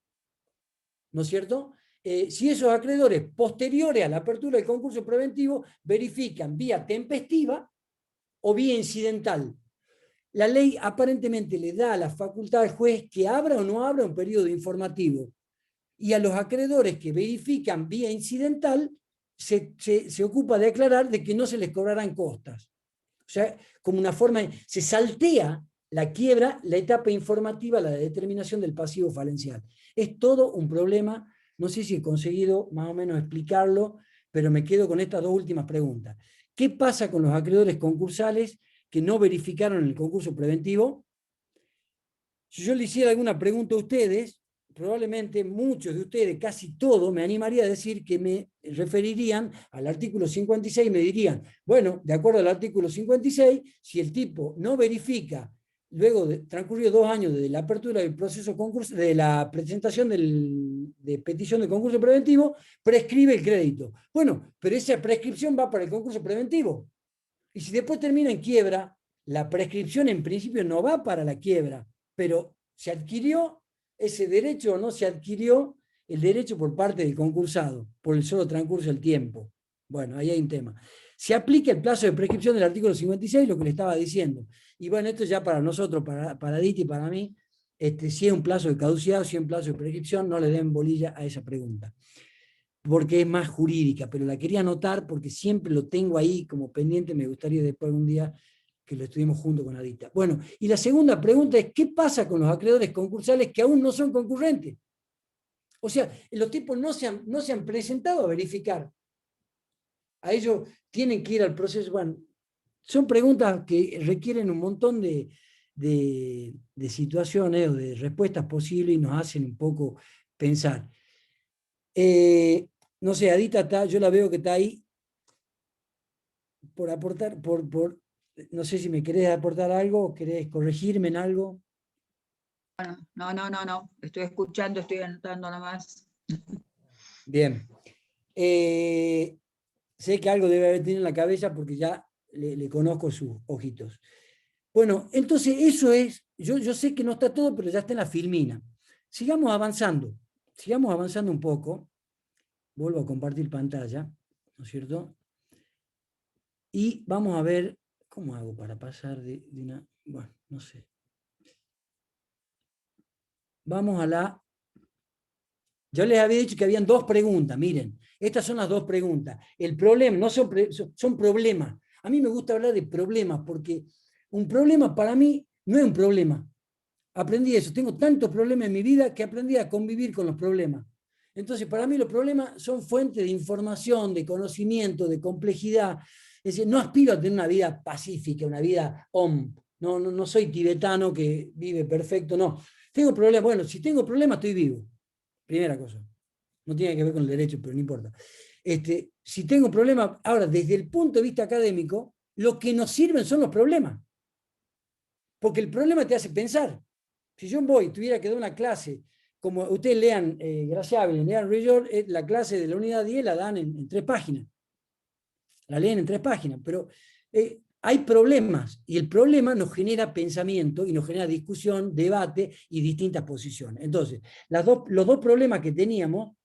¿no es cierto? Si esos acreedores posteriores a la apertura del concurso preventivo verifican vía tempestiva o vía incidental. La ley aparentemente le da la facultad al juez que abra o no abra un periodo informativo. Y a los acreedores que verifican vía incidental se ocupa de aclarar de que no se les cobrarán costas. O sea, como una forma, se saltea la quiebra, la etapa informativa, la determinación del pasivo falencial. Es todo un problema, no sé si he conseguido más o menos explicarlo, pero me quedo con estas dos últimas preguntas. ¿Qué pasa con los acreedores concursales que no verificaron el concurso preventivo? Si yo le hiciera alguna pregunta a ustedes, probablemente muchos de ustedes, casi todos, me animaría a decir que me referirían al artículo 56 y me dirían, bueno, de acuerdo al artículo 56, si el tipo no verifica, luego de transcurridos 2 años desde la apertura del proceso concurso, de la presentación de petición de concurso preventivo, prescribe el crédito. Bueno, pero esa prescripción va para el concurso preventivo. Y si después termina en quiebra, la prescripción en principio no va para la quiebra, pero se adquirió ese derecho o no se adquirió el derecho por parte del concursado, por el solo transcurso del tiempo. Bueno, ahí hay un tema. Se aplica el plazo de prescripción del artículo 56, lo que le estaba diciendo. Y bueno, esto ya para nosotros, para Diti y para mí, si es un plazo de caducidad o si es un plazo de prescripción, no le den bolilla a esa pregunta, porque es más jurídica, pero la quería anotar porque siempre lo tengo ahí como pendiente, me gustaría después un día que lo estuvimos junto con Adita. Bueno, y la segunda pregunta es, ¿qué pasa con los acreedores concursales que aún no son concurrentes? O sea, los tipos no se han presentado a verificar. A ellos tienen que ir al proceso. Bueno, son preguntas que requieren un montón de situaciones o de respuestas posibles y nos hacen un poco pensar. No sé, Adita yo la veo que está ahí por aportar, no sé si me querés aportar algo o querés corregirme en algo. No. Estoy escuchando, estoy anotando nomás. Bien. Sé que algo debe haber tenido en la cabeza porque ya le conozco sus ojitos. Bueno, entonces eso es, yo sé que no está todo, pero ya está en la filmina. Sigamos avanzando un poco. Vuelvo a compartir pantalla, ¿no es cierto? Y vamos a ver, ¿cómo hago para pasar de una? Bueno, no sé. Vamos a la... Yo les había dicho que habían 2 preguntas, miren, estas son las 2 preguntas. El problema, no son problemas. A mí me gusta hablar de problemas porque un problema para mí no es un problema. Aprendí eso, tengo tantos problemas en mi vida que aprendí a convivir con los problemas. Entonces, para mí los problemas son fuente de información, de conocimiento, de complejidad. Es decir, no aspiro a tener una vida pacífica, una vida om. No soy tibetano que vive perfecto, no. Tengo problemas, bueno, si tengo problemas estoy vivo. Primera cosa. No tiene que ver con el derecho, pero no importa. Si tengo problemas, ahora, desde el punto de vista académico, lo que nos sirven son los problemas. Porque el problema te hace pensar. Si yo tuviera que dar una clase, como ustedes lean Graciable, lean Rior, la clase de la unidad 10 la dan en 3 páginas. La leen en 3 páginas, pero hay problemas, y el problema nos genera pensamiento, y nos genera discusión, debate, y distintas posiciones. Entonces, los 2 problemas que teníamos,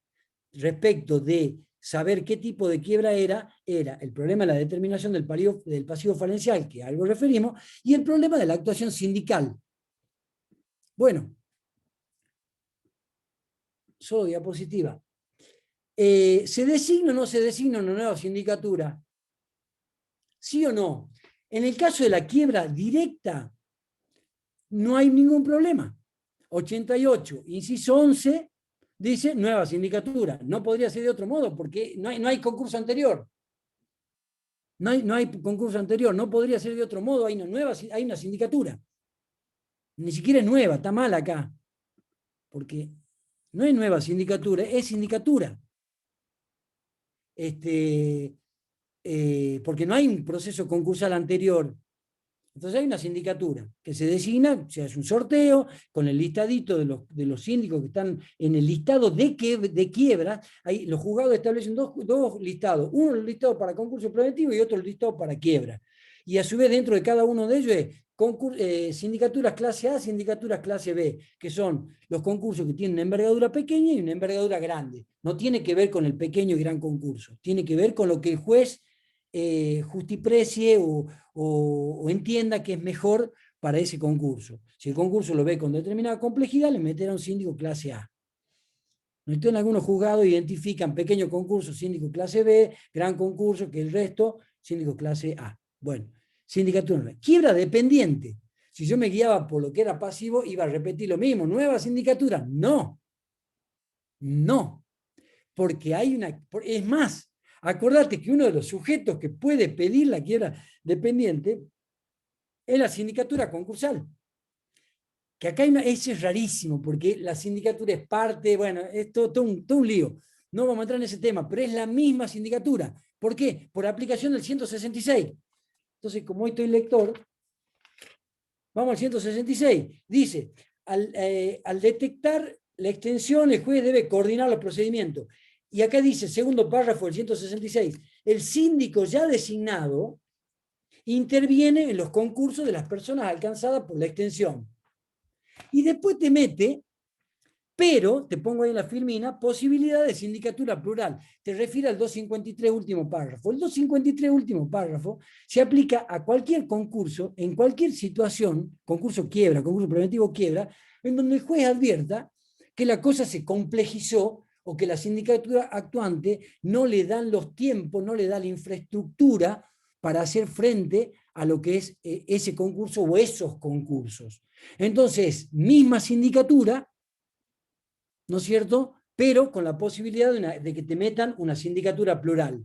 respecto de saber qué tipo de quiebra era el problema de la determinación del pasivo falencial, que a algo referimos, y el problema de la actuación sindical. Bueno, solo diapositiva. ¿Se designa o no se designa una nueva sindicatura? ¿Sí o no? En el caso de la quiebra directa, no hay ningún problema. 88, inciso 11, dice nueva sindicatura. No podría ser de otro modo, porque no hay concurso anterior. No hay concurso anterior, no podría ser de otro modo, hay una sindicatura. Ni siquiera es nueva, está mal acá. Porque no es nueva sindicatura, es sindicatura. Porque no hay un proceso concursal anterior. Entonces hay una sindicatura que se designa, se hace un sorteo con el listadito de los síndicos que están en el listado de quiebra. Ahí los juzgados establecen dos listados, uno el listado para concurso preventivo y otro el listado para quiebra. Y a su vez dentro de cada uno de ellos es sindicaturas clase A, sindicaturas clase B, que son los concursos que tienen una envergadura pequeña y una envergadura grande. No tiene que ver con el pequeño y gran concurso, tiene que ver con lo que el juez justiprecie o entienda que es mejor para ese concurso. Si el concurso lo ve con determinada complejidad, le meterá un síndico clase A. Entonces, algunos juzgados identifican pequeño concurso, síndico clase B, gran concurso, que el resto, síndico clase A. Bueno, sindicatura nueva. Quiebra dependiente. Si yo me guiaba por lo que era pasivo, iba a repetir lo mismo. ¿Nueva sindicatura? No. No. Porque hay una... Es más, acordate que uno de los sujetos que puede pedir la quiebra dependiente es la sindicatura concursal. Que acá ese es rarísimo, porque la sindicatura es parte, bueno, es todo un lío. No vamos a entrar en ese tema, pero es la misma sindicatura. ¿Por qué? Por aplicación del 166. Entonces, como hoy estoy lector, vamos al 166. Dice, al detectar la extensión, el juez debe coordinar los procedimientos. Y acá dice, segundo párrafo del 166, el síndico ya designado interviene en los concursos de las personas alcanzadas por la extensión. Y después te mete, pero, te pongo ahí en la filmina, posibilidad de sindicatura plural. Te refiere al 253 último párrafo. El 253 último párrafo se aplica a cualquier concurso, en cualquier situación, concurso quiebra, concurso preventivo quiebra, en donde el juez advierta que la cosa se complejizó o que la sindicatura actuante no le dan los tiempos, no le da la infraestructura para hacer frente a lo que es ese concurso o esos concursos. Entonces, misma sindicatura, ¿no es cierto? Pero con la posibilidad de que te metan una sindicatura plural.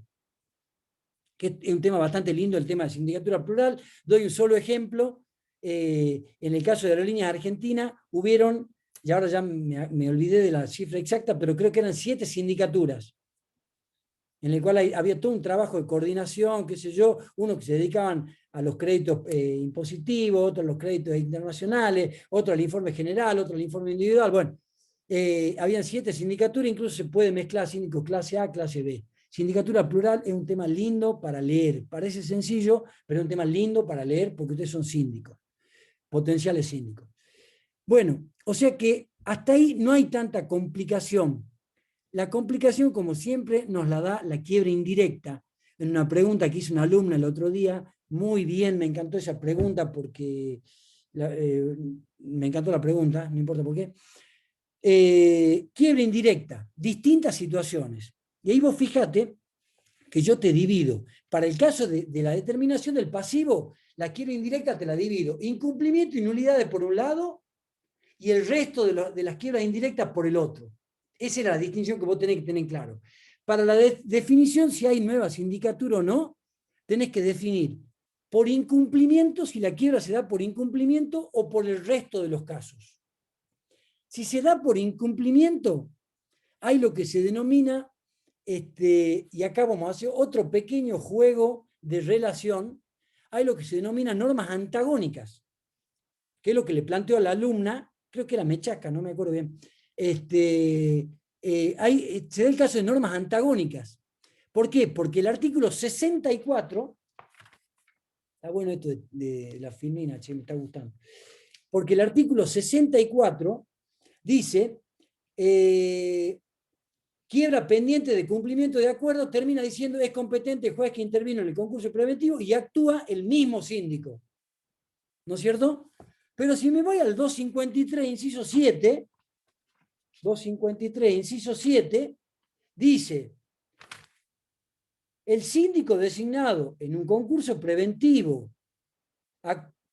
Que es un tema bastante lindo, el tema de sindicatura plural. Doy un solo ejemplo. En el caso de Aerolíneas Argentina, hubieron, y ahora ya me olvidé de la cifra exacta, pero creo que eran 7 sindicaturas, en el cual había todo un trabajo de coordinación, qué sé yo, unos que se dedicaban a los créditos impositivos, otros a los créditos internacionales, otros al informe general, otros al informe individual. Bueno, habían 7 sindicaturas, incluso se puede mezclar síndicos clase A, clase B. Sindicatura plural es un tema lindo para leer. Parece sencillo, pero es un tema lindo para leer porque ustedes son síndicos, potenciales síndicos. Bueno, o sea que hasta ahí no hay tanta complicación. La complicación, como siempre, nos la da la quiebra indirecta. En una pregunta que hizo una alumna el otro día, muy bien, me encantó esa pregunta porque me encantó la pregunta, no importa por qué. Quiebra indirecta, distintas situaciones. Y ahí vos fíjate que yo te divido. Para el caso de la determinación del pasivo, la quiebra indirecta te la divido. Incumplimiento y nulidades por un lado y el resto de las quiebras indirectas por el otro. Esa era la distinción que vos tenés que tener claro. Para la definición, si hay nueva sindicatura o no, tenés que definir por incumplimiento, si la quiebra se da por incumplimiento o por el resto de los casos. Si se da por incumplimiento, hay lo que se denomina, y acá vamos a hacer otro pequeño juego de relación, hay lo que se denomina normas antagónicas, que es lo que le planteó a la alumna, creo que era Mechaca, no me acuerdo bien. Se da el caso de normas antagónicas. ¿Por qué? Porque el artículo 64, está bueno esto de la filmina, che, me está gustando. Porque el artículo 64 dice, quiebra pendiente de cumplimiento de acuerdo, termina diciendo es competente el juez que intervino en el concurso preventivo y actúa el mismo síndico. ¿No es cierto? Pero si me voy al 253, inciso 7, 253, inciso 7, dice, el síndico designado en un concurso preventivo,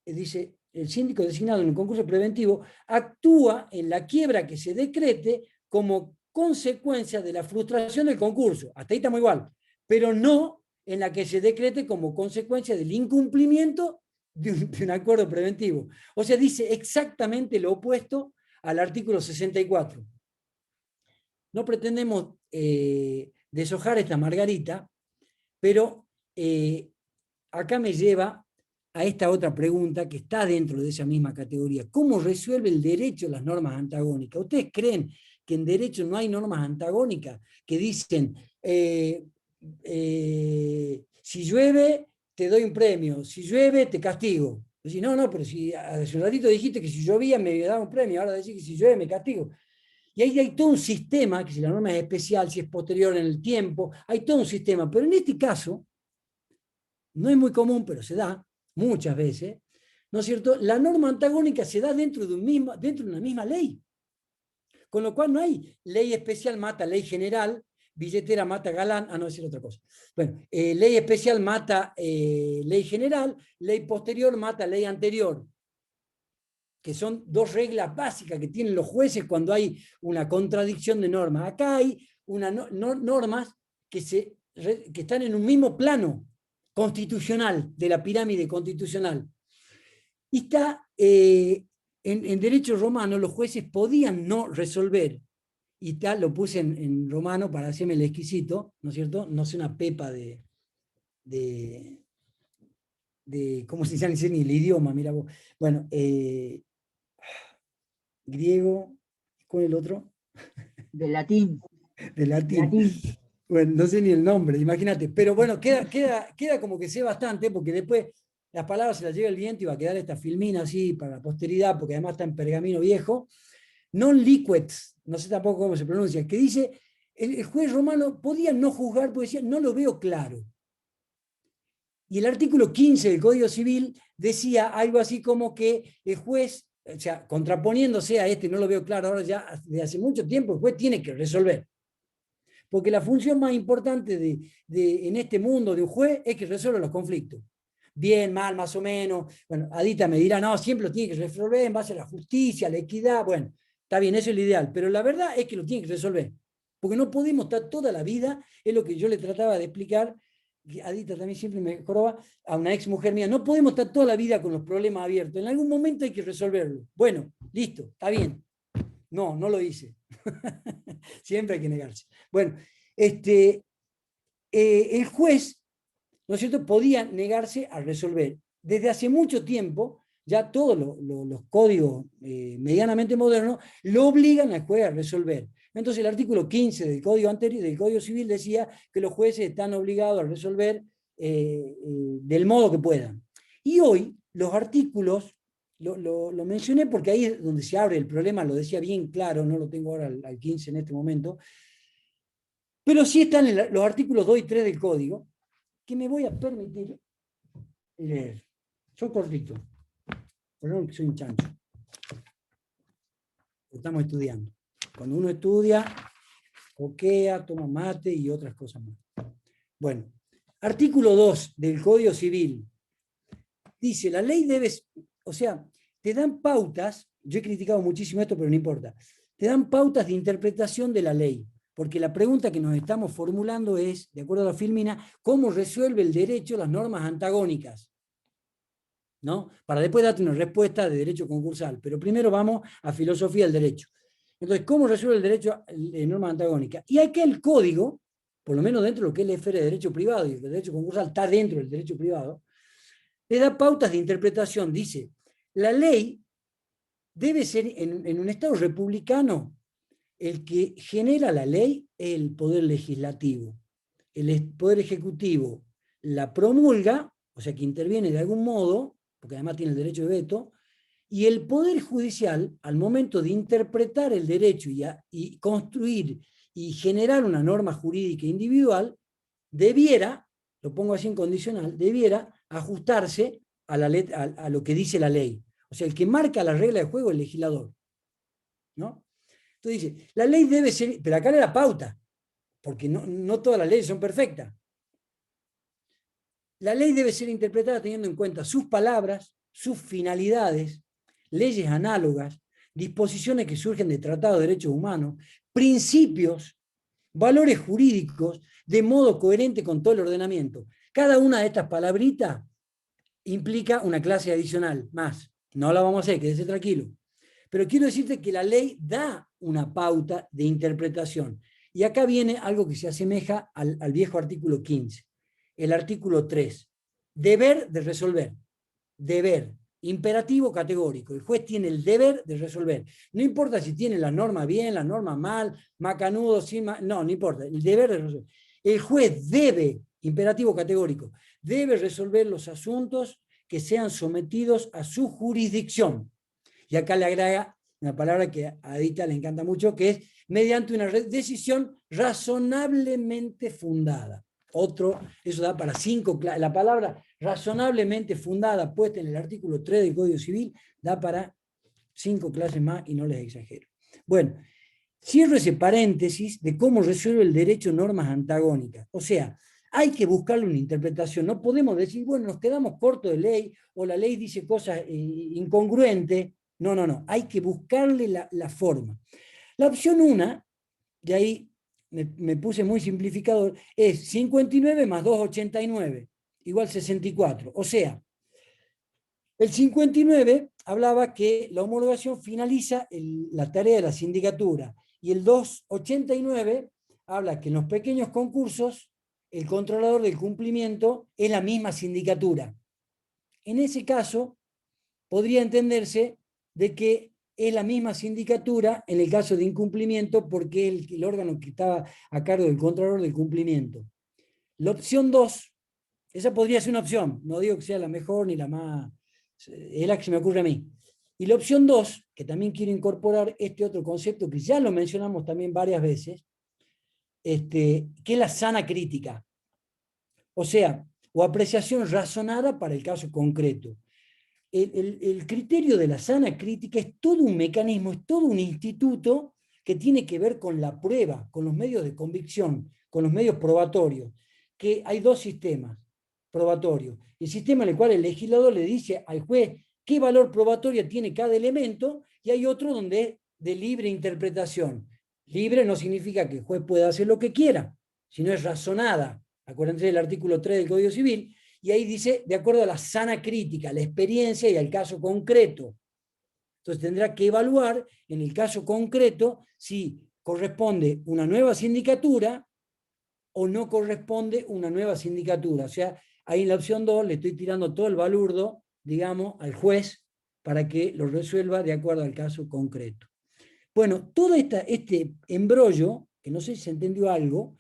dice, el síndico designado en un concurso preventivo actúa en la quiebra que se decrete como consecuencia de la frustración del concurso. Hasta ahí estamos igual, pero no en la que se decrete como consecuencia del incumplimiento de un acuerdo preventivo. O sea, dice exactamente lo opuesto al artículo 64. No pretendemos deshojar esta margarita, pero acá me lleva a esta otra pregunta que está dentro de esa misma categoría. ¿Cómo resuelve el derecho las normas antagónicas? ¿Ustedes creen que en derecho no hay normas antagónicas que dicen si llueve te doy un premio, si llueve te castigo? Decís, no, pero si hace un ratito dijiste que si llovía me daba un premio, ahora decís que si llueve me castigo. Y ahí hay todo un sistema, que si la norma es especial, si es posterior en el tiempo, hay todo un sistema. Pero en este caso, no es muy común, pero se da muchas veces, ¿no es cierto? La norma antagónica se da dentro de una misma ley. Con lo cual no hay ley especial mata ley general, billetera mata galán, no decir otra cosa. Bueno, ley especial mata ley general, ley posterior mata ley anterior, que son dos reglas básicas que tienen los jueces cuando hay una contradicción de normas. Acá hay normas que están en un mismo plano constitucional, de la pirámide constitucional. Y está, en derecho romano, los jueces podían no resolver, y tal, lo puse en romano para hacerme el exquisito, ¿no es cierto? No sé una pepa de ¿cómo se dice ni el idioma? Mira vos. Bueno, griego, ¿cuál es el otro? De latín. De latín. Bueno, no sé ni el nombre, imagínate. Pero bueno, queda como que sé bastante, porque después las palabras se las lleva el viento y va a quedar esta filmina así para la posteridad, porque además está en pergamino viejo. Non liquet, no sé tampoco cómo se pronuncia, que dice, el juez romano podía no juzgar, porque decía, no lo veo claro. Y el artículo 15 del Código Civil decía algo así como que el juez, o sea, contraponiéndose a no lo veo claro, ahora ya desde hace mucho tiempo el juez tiene que resolver. Porque la función más importante en este mundo de un juez es que resuelva los conflictos. Bien, mal, más o menos. Bueno, Adita me dirá, no, siempre lo tiene que resolver en base a la justicia, la equidad. Bueno, está bien, eso es lo ideal. Pero la verdad es que lo tiene que resolver. Porque no podemos estar toda la vida, es lo que yo le trataba de explicar, que Adita también siempre me joroba, a una ex mujer mía, no podemos estar toda la vida con los problemas abiertos. En algún momento hay que resolverlo. Bueno, listo, está bien. No lo hice. Siempre hay que negarse. Bueno, el juez, ¿no es cierto?, podía negarse a resolver. Desde hace mucho tiempo, ya todos los códigos medianamente modernos lo obligan al juez a resolver. Entonces el artículo 15 del Código anterior, del Código Civil, decía que los jueces están obligados a resolver del modo que puedan. Y hoy los artículos, lo mencioné porque ahí es donde se abre el problema, lo decía bien claro, no lo tengo ahora al 15 en este momento, pero sí están en los artículos 2 y 3 del Código, que me voy a permitir leer. Son cortitos. Perdón que soy un chancho. Estamos estudiando. Cuando uno estudia, coquea, toma mate y otras cosas más. Bueno, artículo 2 del Código Civil. Dice, la ley debe, o sea, te dan pautas, yo he criticado muchísimo esto, pero no importa, te dan pautas de interpretación de la ley. Porque la pregunta que nos estamos formulando es, de acuerdo a la Filmina, ¿cómo resuelve el derecho las normas antagónicas? ¿No? Para después darte una respuesta de derecho concursal. Pero primero vamos a filosofía del derecho. Entonces, ¿cómo resuelve el derecho en normas antagónicas? Y aquí el código, por lo menos dentro de lo que es la esfera de derecho privado, y el derecho concursal está dentro del derecho privado, le da pautas de interpretación. Dice, la ley debe ser, en un Estado republicano, el que genera la ley es el poder legislativo. El poder ejecutivo la promulga, o sea que interviene de algún modo, porque además tiene el derecho de veto, y el poder judicial, al momento de interpretar el derecho y construir y generar una norma jurídica individual, debiera, lo pongo así en condicional, debiera ajustarse a lo que dice la ley. O sea, el que marca la regla de juego es el legislador, ¿no? Entonces dice, la ley debe ser, pero acá le da pauta, porque no todas las leyes son perfectas. La ley debe ser interpretada teniendo en cuenta sus palabras, sus finalidades, leyes análogas, disposiciones que surgen de tratados de derechos humanos, principios, valores jurídicos, de modo coherente con todo el ordenamiento. Cada una de estas palabritas implica una clase adicional más. No la vamos a hacer, quédese tranquilo. Pero quiero decirte que la ley da una pauta de interpretación. Y acá viene algo que se asemeja al viejo artículo 15. El artículo 3. Deber de resolver. Deber. Imperativo categórico. El juez tiene el deber de resolver. No importa si tiene la norma bien, la norma mal, macanudo, sin no importa. El deber de resolver. El juez debe, imperativo categórico, debe resolver los asuntos que sean sometidos a su jurisdicción. Y acá le agrega una palabra que a Edita le encanta mucho, que es mediante una decisión razonablemente fundada. Eso da para 5 clases. La palabra razonablemente fundada puesta en el artículo 3 del Código Civil da para 5 clases más y no les exagero. Bueno, cierro ese paréntesis de cómo resuelve el derecho normas antagónicas. O sea, hay que buscarle una interpretación. No podemos decir, bueno, nos quedamos cortos de ley o la ley dice cosas incongruentes. No. Hay que buscarle la forma. La opción 1, de ahí me puse muy simplificador, es 59 más 289, igual 64. O sea, el 59 hablaba que la homologación finaliza la tarea de la sindicatura y el 289 habla que en los pequeños concursos el controlador del cumplimiento es la misma sindicatura. En ese caso, podría entenderse de que es la misma sindicatura en el caso de incumplimiento porque es el órgano que estaba a cargo del controlador del cumplimiento. La opción 2, esa podría ser una opción, no digo que sea la mejor ni la más, es la que se me ocurre a mí. Y la opción 2, que también quiero incorporar este otro concepto que ya lo mencionamos también varias veces, que es la sana crítica. O sea, o apreciación razonada para el caso concreto. El criterio de la sana crítica es todo un mecanismo, es todo un instituto que tiene que ver con la prueba, con los medios de convicción, con los medios probatorios, que hay 2 sistemas probatorios. El sistema en el cual el legislador le dice al juez qué valor probatorio tiene cada elemento, y hay otro donde es de libre interpretación. Libre no significa que el juez pueda hacer lo que quiera, sino es razonada. Acuérdense del artículo 3 del Código Civil, y ahí dice, de acuerdo a la sana crítica, la experiencia y al caso concreto. Entonces tendrá que evaluar en el caso concreto si corresponde una nueva sindicatura o no corresponde una nueva sindicatura. O sea, ahí en la opción 2 le estoy tirando todo el balurdo, digamos, al juez para que lo resuelva de acuerdo al caso concreto. Bueno, todo este embrollo, que no sé si se entendió algo,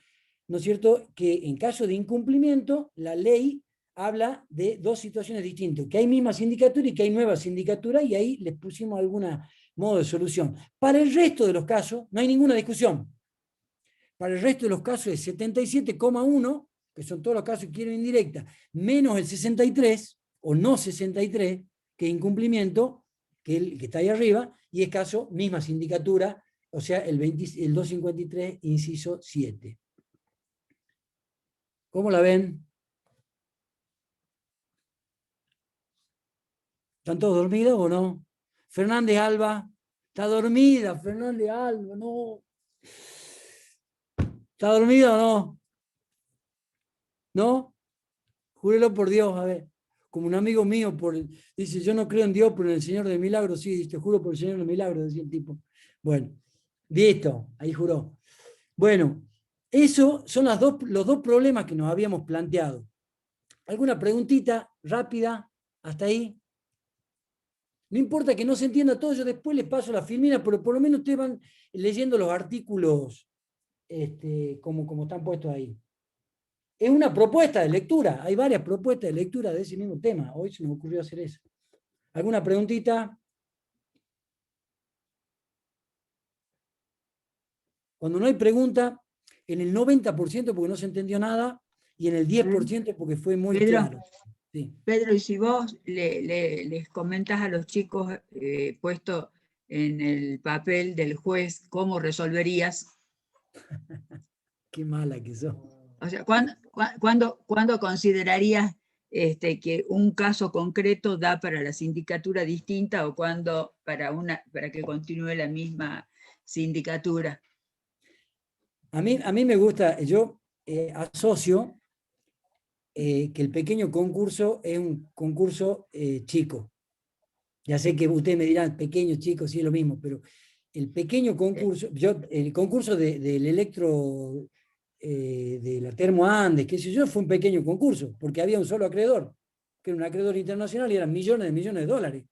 ¿no es cierto?, que en caso de incumplimiento, la ley habla de 2 situaciones distintas, que hay misma sindicatura y que hay nueva sindicatura, y ahí les pusimos algún modo de solución. Para el resto de los casos, no hay ninguna discusión. Para el resto de los casos es 77,1, que son todos los casos que quieren indirecta, menos el 63, o no 63, que es incumplimiento, que está ahí arriba, y es caso misma sindicatura, o sea, el 253, inciso 7. ¿Cómo la ven? ¿Están todos dormidos o no? Fernández Alba, está dormida, Fernández Alba, no. ¿Está dormida o no? ¿No? Júrelo por Dios, a ver. Como un amigo mío dice, yo no creo en Dios, pero en el Señor de Milagros sí, te juro por el Señor de Milagros, decía el tipo. Bueno, listo, ahí juró. Bueno, esos son los dos problemas que nos habíamos planteado. ¿Alguna preguntita rápida hasta ahí? No importa que no se entienda todo, yo después les paso la filmina, pero por lo menos ustedes van leyendo los artículos como están puestos ahí. Es una propuesta de lectura, hay varias propuestas de lectura de ese mismo tema. Hoy se nos ocurrió hacer eso. ¿Alguna preguntita? Cuando no hay pregunta, en el 90% porque no se entendió nada, y en el 10% porque fue muy Pedro, claro. Sí. Pedro, y si vos les comentás a los chicos, puesto en el papel del juez, ¿cómo resolverías? Qué mala que sos. O sea, ¿cuándo considerarías que un caso concreto da para la sindicatura distinta o cuándo para que continúe la misma sindicatura? A mí me gusta, yo asocio que el pequeño concurso es un concurso chico. Ya sé que ustedes me dirán, pequeño, chico, sí es lo mismo, pero el pequeño concurso, el concurso del electro, de la Termo Andes, qué sé yo, fue un pequeño concurso, porque había un solo acreedor, que era un acreedor internacional y eran millones de dólares.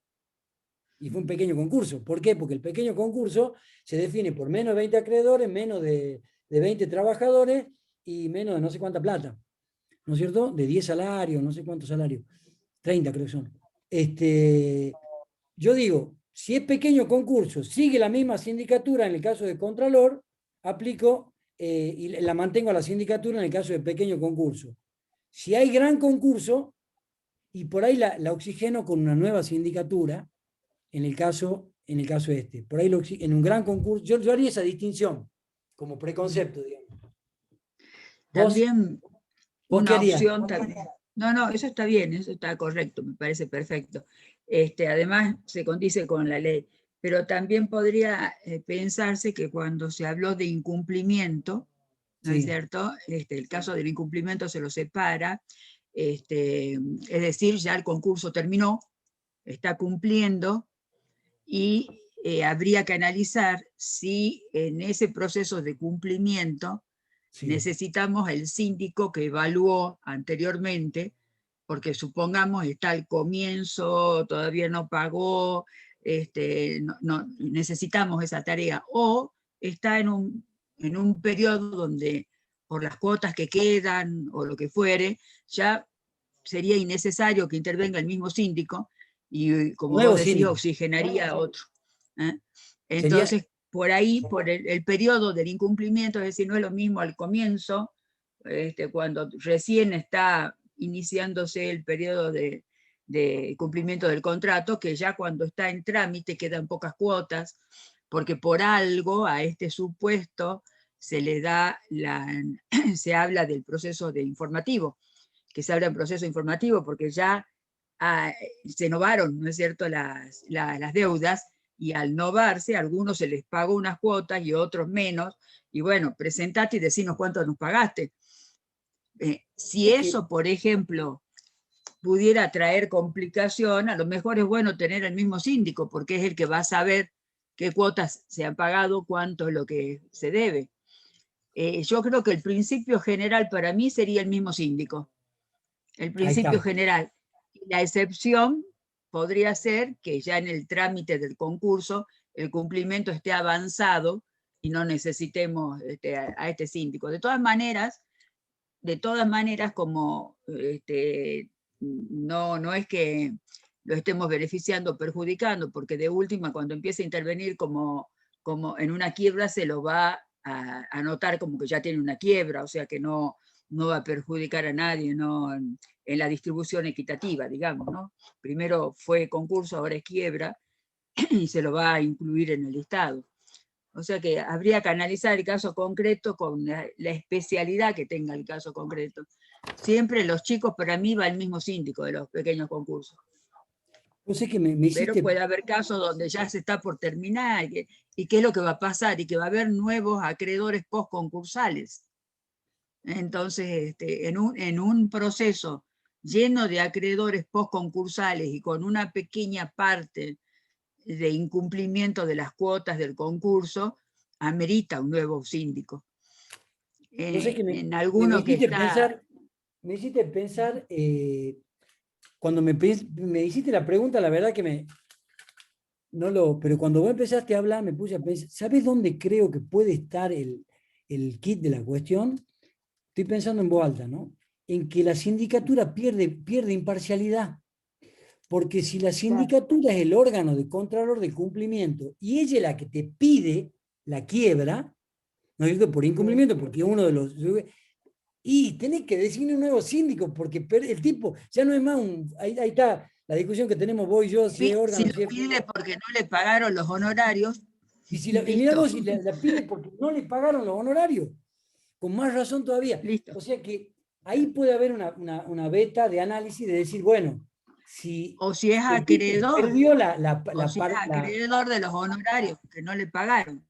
Y fue un pequeño concurso. ¿Por qué? Porque el pequeño concurso se define por menos de 20 acreedores, menos de 20 trabajadores y menos de no sé cuánta plata, ¿no es cierto? De 10 salarios, no sé cuántos salarios. 30 creo que son. Yo digo, si es pequeño concurso, sigue la misma sindicatura en el caso de Contralor, aplico y la mantengo a la sindicatura en el caso de pequeño concurso. Si hay gran concurso, y por ahí la oxigeno con una nueva sindicatura, en el caso este. Por ahí en un gran concurso, yo haría esa distinción como preconcepto, digamos. También ¿Vos qué una harías? opción también. No, eso está bien, eso está correcto, me parece perfecto. Además, se condice con la ley, pero también podría pensarse que cuando se habló de incumplimiento, ¿no es Sí, cierto? El caso del incumplimiento se lo separa, es decir, ya el concurso terminó, está cumpliendo, y habría que analizar si en ese proceso de cumplimiento sí. necesitamos el síndico que evaluó anteriormente, porque supongamos está al comienzo, todavía no pagó, no, necesitamos esa tarea, o está en un periodo donde por las cuotas que quedan o lo que fuere, ya sería innecesario que intervenga el mismo síndico y, como vos Nuevo decís, síndico. oxigenaría a otro. ¿eh? Sería, Entonces, por ahí, por el periodo del incumplimiento, es decir, no es lo mismo al comienzo, cuando recién está iniciándose el periodo de cumplimiento del contrato, que ya cuando está en trámite quedan pocas cuotas, porque por algo a este supuesto se le da se habla del proceso de informativo, que se habla en proceso informativo, porque ya se novaron, ¿no es cierto?, las deudas, y al novarse, a algunos se les pagó unas cuotas y a otros menos, y bueno, presentate y decinos cuánto nos pagaste. Si es que eso, por ejemplo, pudiera traer complicación, a lo mejor es bueno tener el mismo síndico, porque es el que va a saber qué cuotas se han pagado, cuánto es lo que se debe. Yo creo que el principio general para mí sería el mismo síndico, el ahí principio está. general. La excepción podría ser que ya en el trámite del concurso el cumplimiento esté avanzado y no necesitemos a este síndico. De todas maneras, como no es que lo estemos beneficiando o perjudicando, porque de última, cuando empiece a intervenir como en una quiebra, se lo va a notar como que ya tiene una quiebra, o sea que no va a perjudicar a nadie, ¿no? En la distribución equitativa, digamos, ¿no? Primero fue concurso, ahora es quiebra, y se lo va a incluir en el listado. O sea que habría que analizar el caso concreto con la especialidad que tenga el caso concreto. Siempre los chicos, para mí, va el mismo síndico de los pequeños concursos. No sé que me Pero hiciste, puede haber casos donde ya se está por terminar y qué es lo que va a pasar, y que va a haber nuevos acreedores postconcursales. Entonces, en un proceso lleno de acreedores postconcursales y con una pequeña parte de incumplimiento de las cuotas del concurso, amerita un nuevo síndico. no sé que En me alguno que hiciste está... me hiciste pensar, cuando me hiciste la pregunta, la verdad que pero cuando vos empezaste a hablar, me puse a pensar, ¿sabes dónde creo que puede estar el kit de la cuestión? Estoy pensando en voz alta, ¿no? En que la sindicatura pierde imparcialidad. Porque si la sindicatura es el órgano de contralor de cumplimiento y ella es la que te pide la quiebra, ¿no es cierto? Por incumplimiento, porque uno de los... Y tenés que designar un nuevo síndico, porque el tipo ya no es más un... Ahí está la discusión que tenemos vos y yo, si es Si órgano, lo si es... pide porque no le pagaron los honorarios, Y mira listo, vos, si la pide porque no le pagaron los honorarios, con más razón todavía. listo. O sea que ahí puede haber una beta de análisis de decir, bueno, si, O si es si el tipo acreedor, perdió o si es acreedor de los honorarios que no le pagaron.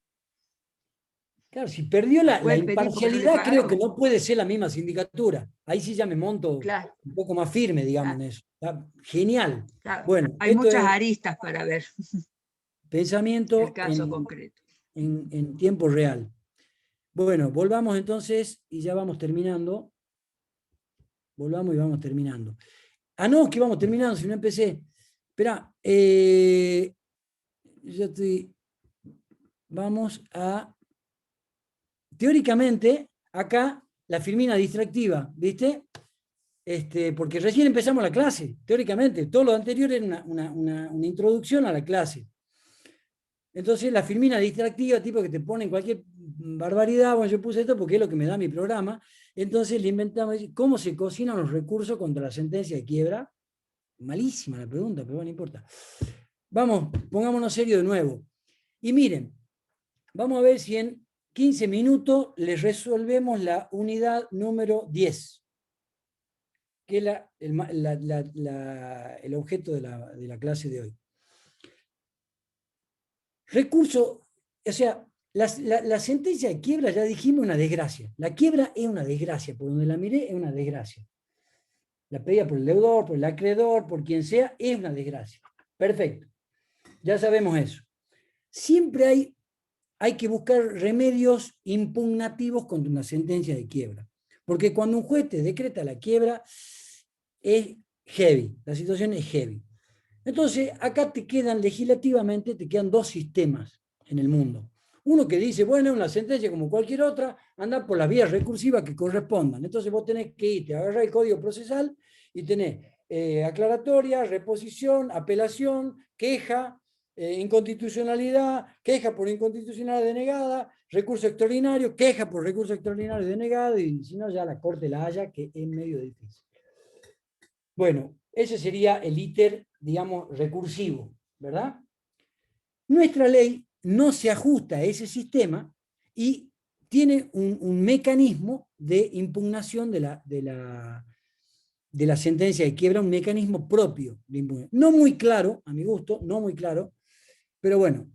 claro, si perdió Lo la puede pedir porque no le imparcialidad, creo que pagaron. no puede ser la misma sindicatura. Ahí sí ya me monto Claro, un poco más firme, digamos, claro, en eso. Está genial. claro. Bueno, Hay esto muchas es aristas para ver el pensamiento caso concreto. en tiempo real. Bueno, volvamos entonces y ya vamos terminando. Volvamos y vamos terminando. Ah, no, que vamos terminando, si no empecé. Espera, yo estoy. Vamos a. Teóricamente, acá la filmina distractiva, ¿viste? porque recién empezamos la clase, teóricamente. Todo lo anterior era una introducción a la clase. Entonces la filmina distractiva, tipo que te ponen cualquier barbaridad, bueno, yo puse esto porque es lo que me da mi programa. Entonces le inventamos cómo se cocinan los recursos contra la sentencia de quiebra. Malísima la pregunta, pero bueno, no importa. Vamos, pongámonos serio de nuevo. Y miren, vamos a ver si en 15 minutos les resolvemos la unidad número 10, que es el objeto de la clase de hoy. Recurso, o sea, la sentencia de quiebra, ya dijimos, una desgracia. La quiebra es una desgracia, por donde la miré es una desgracia. La pedida por el deudor, por el acreedor, por quien sea, es una desgracia. Perfecto, ya sabemos eso. Siempre hay que buscar remedios impugnativos contra una sentencia de quiebra. Porque cuando un juez te decreta la quiebra, es heavy, la situación es heavy. Entonces, acá legislativamente, te quedan dos sistemas en el mundo. Uno que dice, bueno, una sentencia como cualquier otra, anda por las vías recursivas que correspondan. Entonces vos tenés que irte a agarrar el Código Procesal y tenés aclaratoria, reposición, apelación, queja, inconstitucionalidad, queja por inconstitucionalidad denegada, recurso extraordinario, queja por recurso extraordinario denegado, y si no, ya la Corte la haya, que es medio difícil. Bueno, ese sería el íter, digamos, recursivo, ¿verdad? Nuestra ley no se ajusta a ese sistema y tiene un mecanismo de impugnación de la sentencia de quiebra, un mecanismo propio de impugnación. No muy claro, a mi gusto, no muy claro, pero bueno,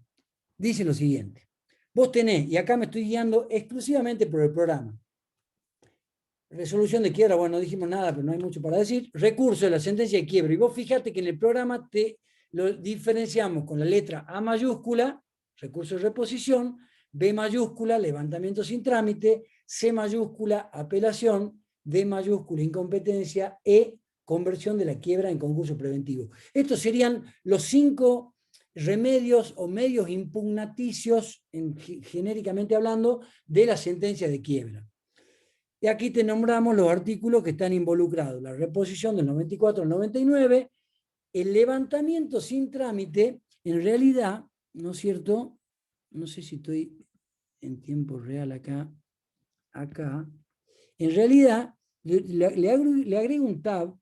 dice lo siguiente. Vos tenés, y acá me estoy guiando exclusivamente por el programa, resolución de quiebra, bueno, no dijimos nada, pero no hay mucho para decir. Recurso de la sentencia de quiebra. Y vos fíjate que en el programa lo diferenciamos con la letra A mayúscula, recurso de reposición, B mayúscula, levantamiento sin trámite, C mayúscula, apelación, D mayúscula, incompetencia, E, conversión de la quiebra en concurso preventivo. Estos serían los 5 remedios o medios impugnaticios, genéricamente hablando, de la sentencia de quiebra. Y aquí te nombramos los artículos que están involucrados. La reposición del 94 al 99, el levantamiento sin trámite, en realidad, ¿no es cierto? No sé si estoy en tiempo real acá. En realidad, le agrego un tab,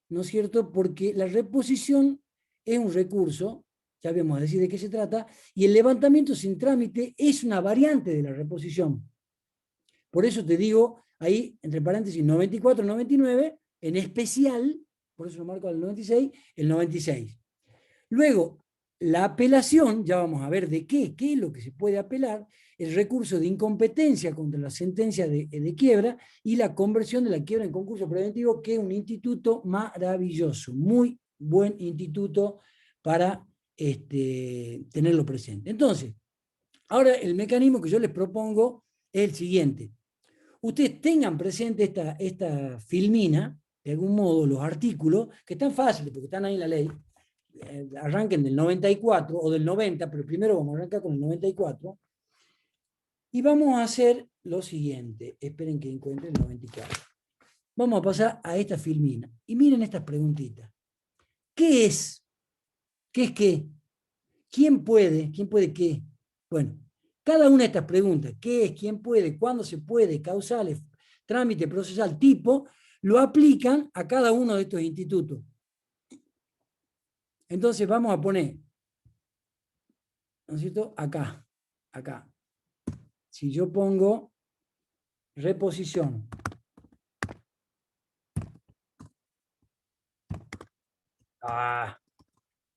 ¿no es cierto? Porque la reposición es un recurso, ya vamos a decir de qué se trata, y el levantamiento sin trámite es una variante de la reposición. Por eso te digo, ahí, entre paréntesis, 94, 99, en especial, por eso lo marco al 96, el 96. Luego, la apelación, ya vamos a ver de qué es lo que se puede apelar, el recurso de incompetencia contra la sentencia de quiebra y la conversión de la quiebra en concurso preventivo, que es un instituto maravilloso, muy buen instituto para tenerlo presente. Entonces, ahora el mecanismo que yo les propongo es el siguiente. Ustedes tengan presente esta filmina, de algún modo, los artículos, que están fáciles, porque están ahí en la ley, arranquen del 94 o del 90, pero primero vamos a arrancar con el 94, y vamos a hacer lo siguiente. Esperen que encuentre el 94. Vamos a pasar a esta filmina, y miren estas preguntitas. ¿Qué es? ¿Qué es qué? ¿Quién puede? ¿Quién puede qué? Bueno, cada una de estas preguntas, ¿qué es? ¿Quién puede? ¿Cuándo se puede? Causales, trámite procesal, tipo, lo aplican a cada uno de estos institutos. Entonces vamos a poner, ¿no es cierto? Acá. Si yo pongo reposición,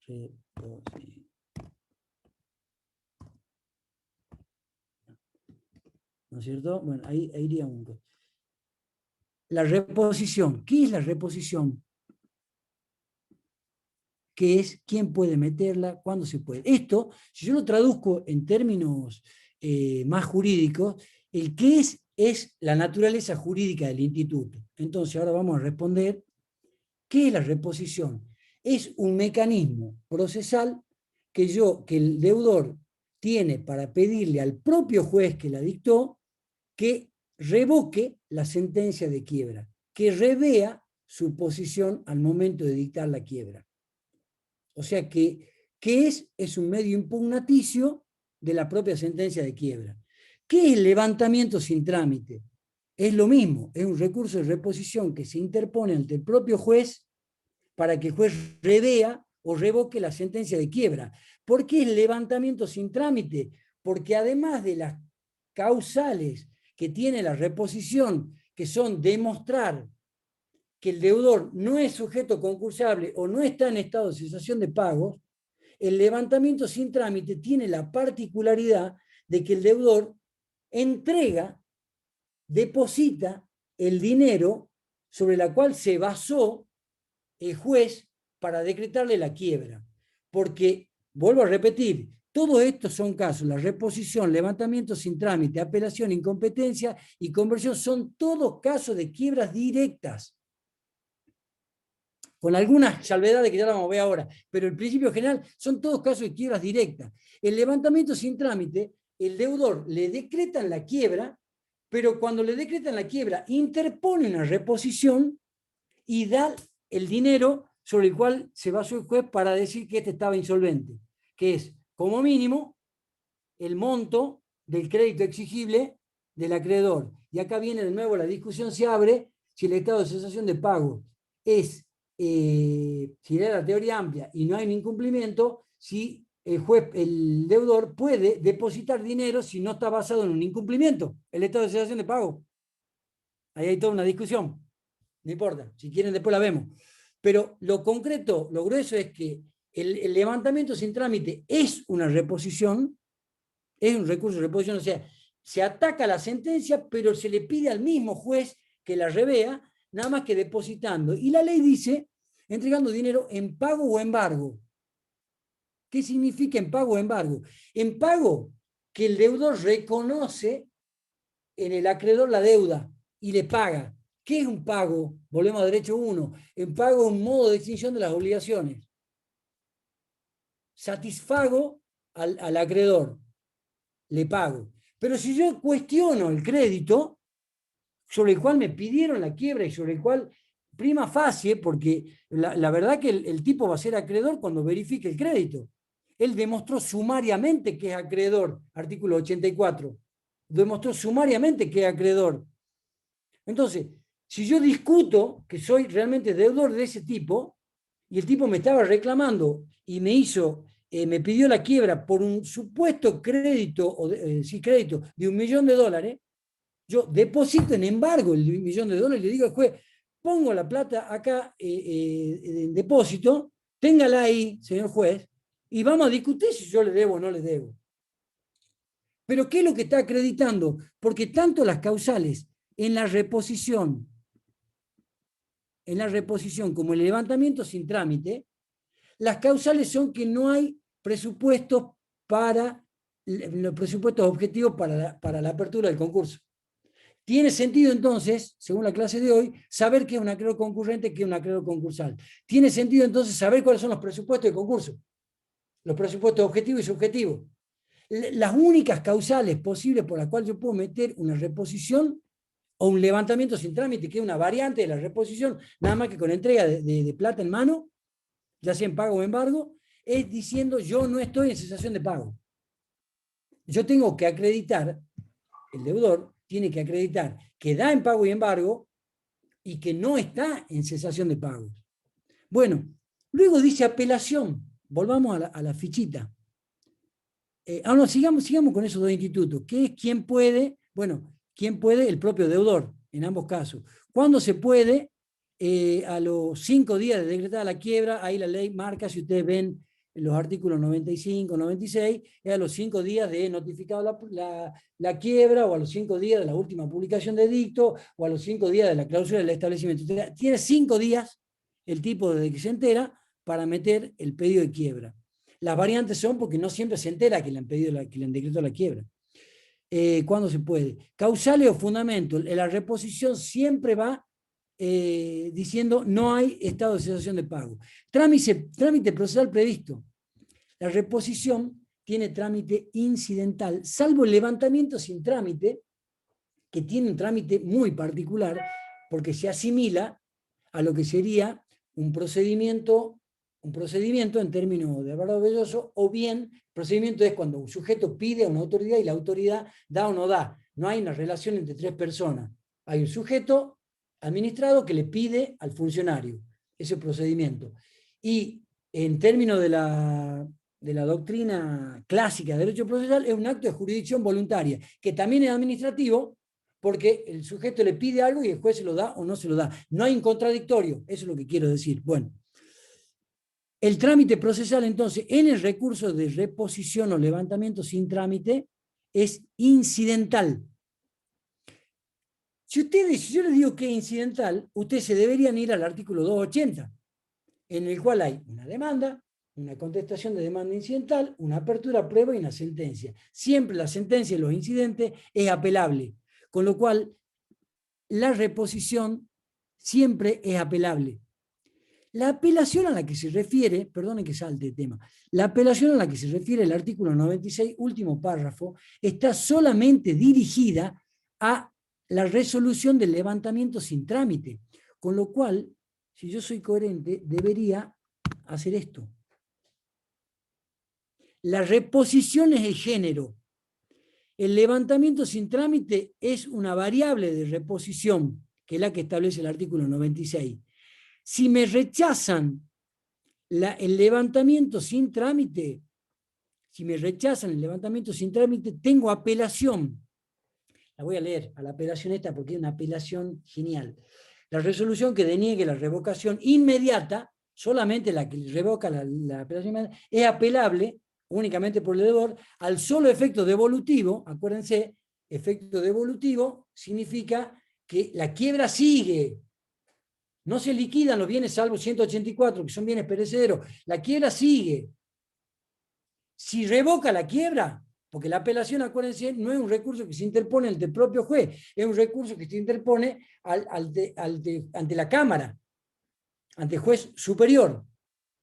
reposición. ¿No es cierto? Bueno, ahí iría un... La reposición. ¿Qué es la reposición? ¿Qué es? ¿Quién puede meterla? ¿Cuándo se puede? Esto, si yo lo traduzco en términos más jurídicos, el qué es la naturaleza jurídica del instituto. Entonces, ahora vamos a responder, ¿qué es la reposición? Es un mecanismo procesal que el deudor tiene para pedirle al propio juez que la dictó que revoque la sentencia de quiebra, que revea su posición al momento de dictar la quiebra. O sea que, ¿qué es? Es un medio impugnaticio de la propia sentencia de quiebra. ¿Qué es el levantamiento sin trámite? Es lo mismo, es un recurso de reposición que se interpone ante el propio juez para que el juez revea o revoque la sentencia de quiebra. ¿Por qué el levantamiento sin trámite? Porque además de las causales que tiene la reposición, que son demostrar que el deudor no es sujeto concursable o no está en estado de cesación de pagos, el levantamiento sin trámite tiene la particularidad de que el deudor entrega, deposita el dinero sobre la cual se basó el juez para decretarle la quiebra. Porque, vuelvo a repetir, todos estos son casos, la reposición, levantamiento sin trámite, apelación, incompetencia y conversión, son todos casos de quiebras directas, con algunas salvedades que ya las vamos a ver ahora, pero el principio general son todos casos de quiebras directas. El levantamiento sin trámite, el deudor le decretan la quiebra, pero cuando le decretan la quiebra, interpone una reposición y da el dinero sobre el cual se basó el juez para decir que este estaba insolvente, que es, como mínimo, el monto del crédito exigible del acreedor. Y acá viene de nuevo la discusión, se abre si el estado de cesación de pago es, si era la teoría amplia y no hay un incumplimiento, si el juez, el deudor puede depositar dinero si no está basado en un incumplimiento, el estado de cesación de pago. Ahí hay toda una discusión. No importa, si quieren después la vemos. Pero lo concreto, lo grueso es que el levantamiento sin trámite es una reposición, es un recurso de reposición, o sea, se ataca la sentencia, pero se le pide al mismo juez que la revea, nada más que depositando. Y la ley dice, entregando dinero en pago o embargo. ¿Qué significa en pago o embargo? En pago, que el deudor reconoce en el acreedor la deuda y le paga. ¿Qué es un pago? Volvemos a derecho 1. En pago es un modo de extinción de las obligaciones. Satisfago al acreedor, le pago. Pero si yo cuestiono el crédito, sobre el cual me pidieron la quiebra y sobre el cual prima facie, porque la verdad que el tipo va a ser acreedor cuando verifique el crédito. Él demostró sumariamente que es acreedor, artículo 84. Demostró sumariamente que es acreedor. Entonces, si yo discuto que soy realmente deudor de ese tipo, y el tipo me estaba reclamando y me pidió la quiebra por un supuesto crédito, crédito de $1.000.000, yo deposito en embargo el $1.000.000 y le digo al juez, pongo la plata acá en depósito, téngala ahí, señor juez, y vamos a discutir si yo le debo o no le debo. Pero ¿qué es lo que está acreditando? Porque tanto las causales en la reposición como el levantamiento sin trámite, las causales son que no hay presupuestos los presupuestos objetivos para la apertura del concurso. Tiene sentido entonces, según la clase de hoy, saber qué es un acreedor concurrente, qué es un acreedor concursal. Tiene sentido entonces saber cuáles son los presupuestos de concurso, los presupuestos objetivos y subjetivos. Las únicas causales posibles por las cuales yo puedo meter una reposición o un levantamiento sin trámite, que es una variante de la reposición, nada más que con entrega de plata en mano, ya sea en pago o embargo, es diciendo yo no estoy en cesación de pago. Yo tengo que acreditar, el deudor tiene que acreditar que da en pago y embargo y que no está en cesación de pagos. Bueno, luego dice apelación. Volvamos a la fichita. No, sigamos con esos dos institutos. ¿Qué es quién puede? Bueno, quién puede, el propio deudor, en ambos casos. ¿Cuándo se puede? A los 5 días de decretada la quiebra, ahí la ley marca, si ustedes ven en los artículos 95, 96, es a los 5 días de notificado la quiebra, o a los 5 días de la última publicación de edicto, o a los 5 días de la cláusula del establecimiento. Entonces, tiene 5 días el tipo desde que se entera para meter el pedido de quiebra. Las variantes son porque no siempre se entera que le han decretado la quiebra. ¿Cuándo se puede? Causales o fundamentos. La reposición siempre va diciendo no hay estado de cesación de pago. Trámite procesal previsto. La reposición tiene trámite incidental, salvo el levantamiento sin trámite, que tiene un trámite muy particular porque se asimila a lo que sería un procedimiento en términos de Alvarado Belloso, o bien, procedimiento es cuando un sujeto pide a una autoridad y la autoridad da o no da. No hay una relación entre tres personas. Hay un sujeto administrado que le pide al funcionario ese procedimiento. Y en términos de la doctrina clásica de derecho procesal, es un acto de jurisdicción voluntaria, que también es administrativo, porque el sujeto le pide algo y el juez se lo da o no se lo da. No hay un contradictorio, eso es lo que quiero decir. Bueno, el trámite procesal, entonces, en el recurso de reposición o levantamiento sin trámite, es incidental. Si yo les digo que es incidental, ustedes se deberían ir al artículo 280, en el cual hay una demanda, una contestación de demanda incidental, una apertura, prueba y una sentencia. Siempre la sentencia de los incidentes es apelable, con lo cual la reposición siempre es apelable. La apelación a la que se refiere, perdonen que salte el tema, la apelación a la que se refiere el artículo 96, último párrafo, está solamente dirigida a la resolución del levantamiento sin trámite, con lo cual, si yo soy coherente, debería hacer esto. La reposición es el género. El levantamiento sin trámite es una variable de reposición, que es la que establece el artículo 96. Si me rechazan el levantamiento sin trámite, tengo apelación. La voy a leer, a la apelación esta, porque es una apelación genial. La resolución que deniegue la revocación inmediata, solamente la que revoca la apelación inmediata, es apelable únicamente por el deudor, al solo efecto devolutivo. Acuérdense, efecto devolutivo significa que la quiebra sigue. No se liquidan los bienes salvo 184, que son bienes perecederos. La quiebra sigue. Si revoca la quiebra, porque la apelación, acuérdense, no es un recurso que se interpone ante el propio juez, es un recurso que se interpone ante la Cámara, ante el juez superior.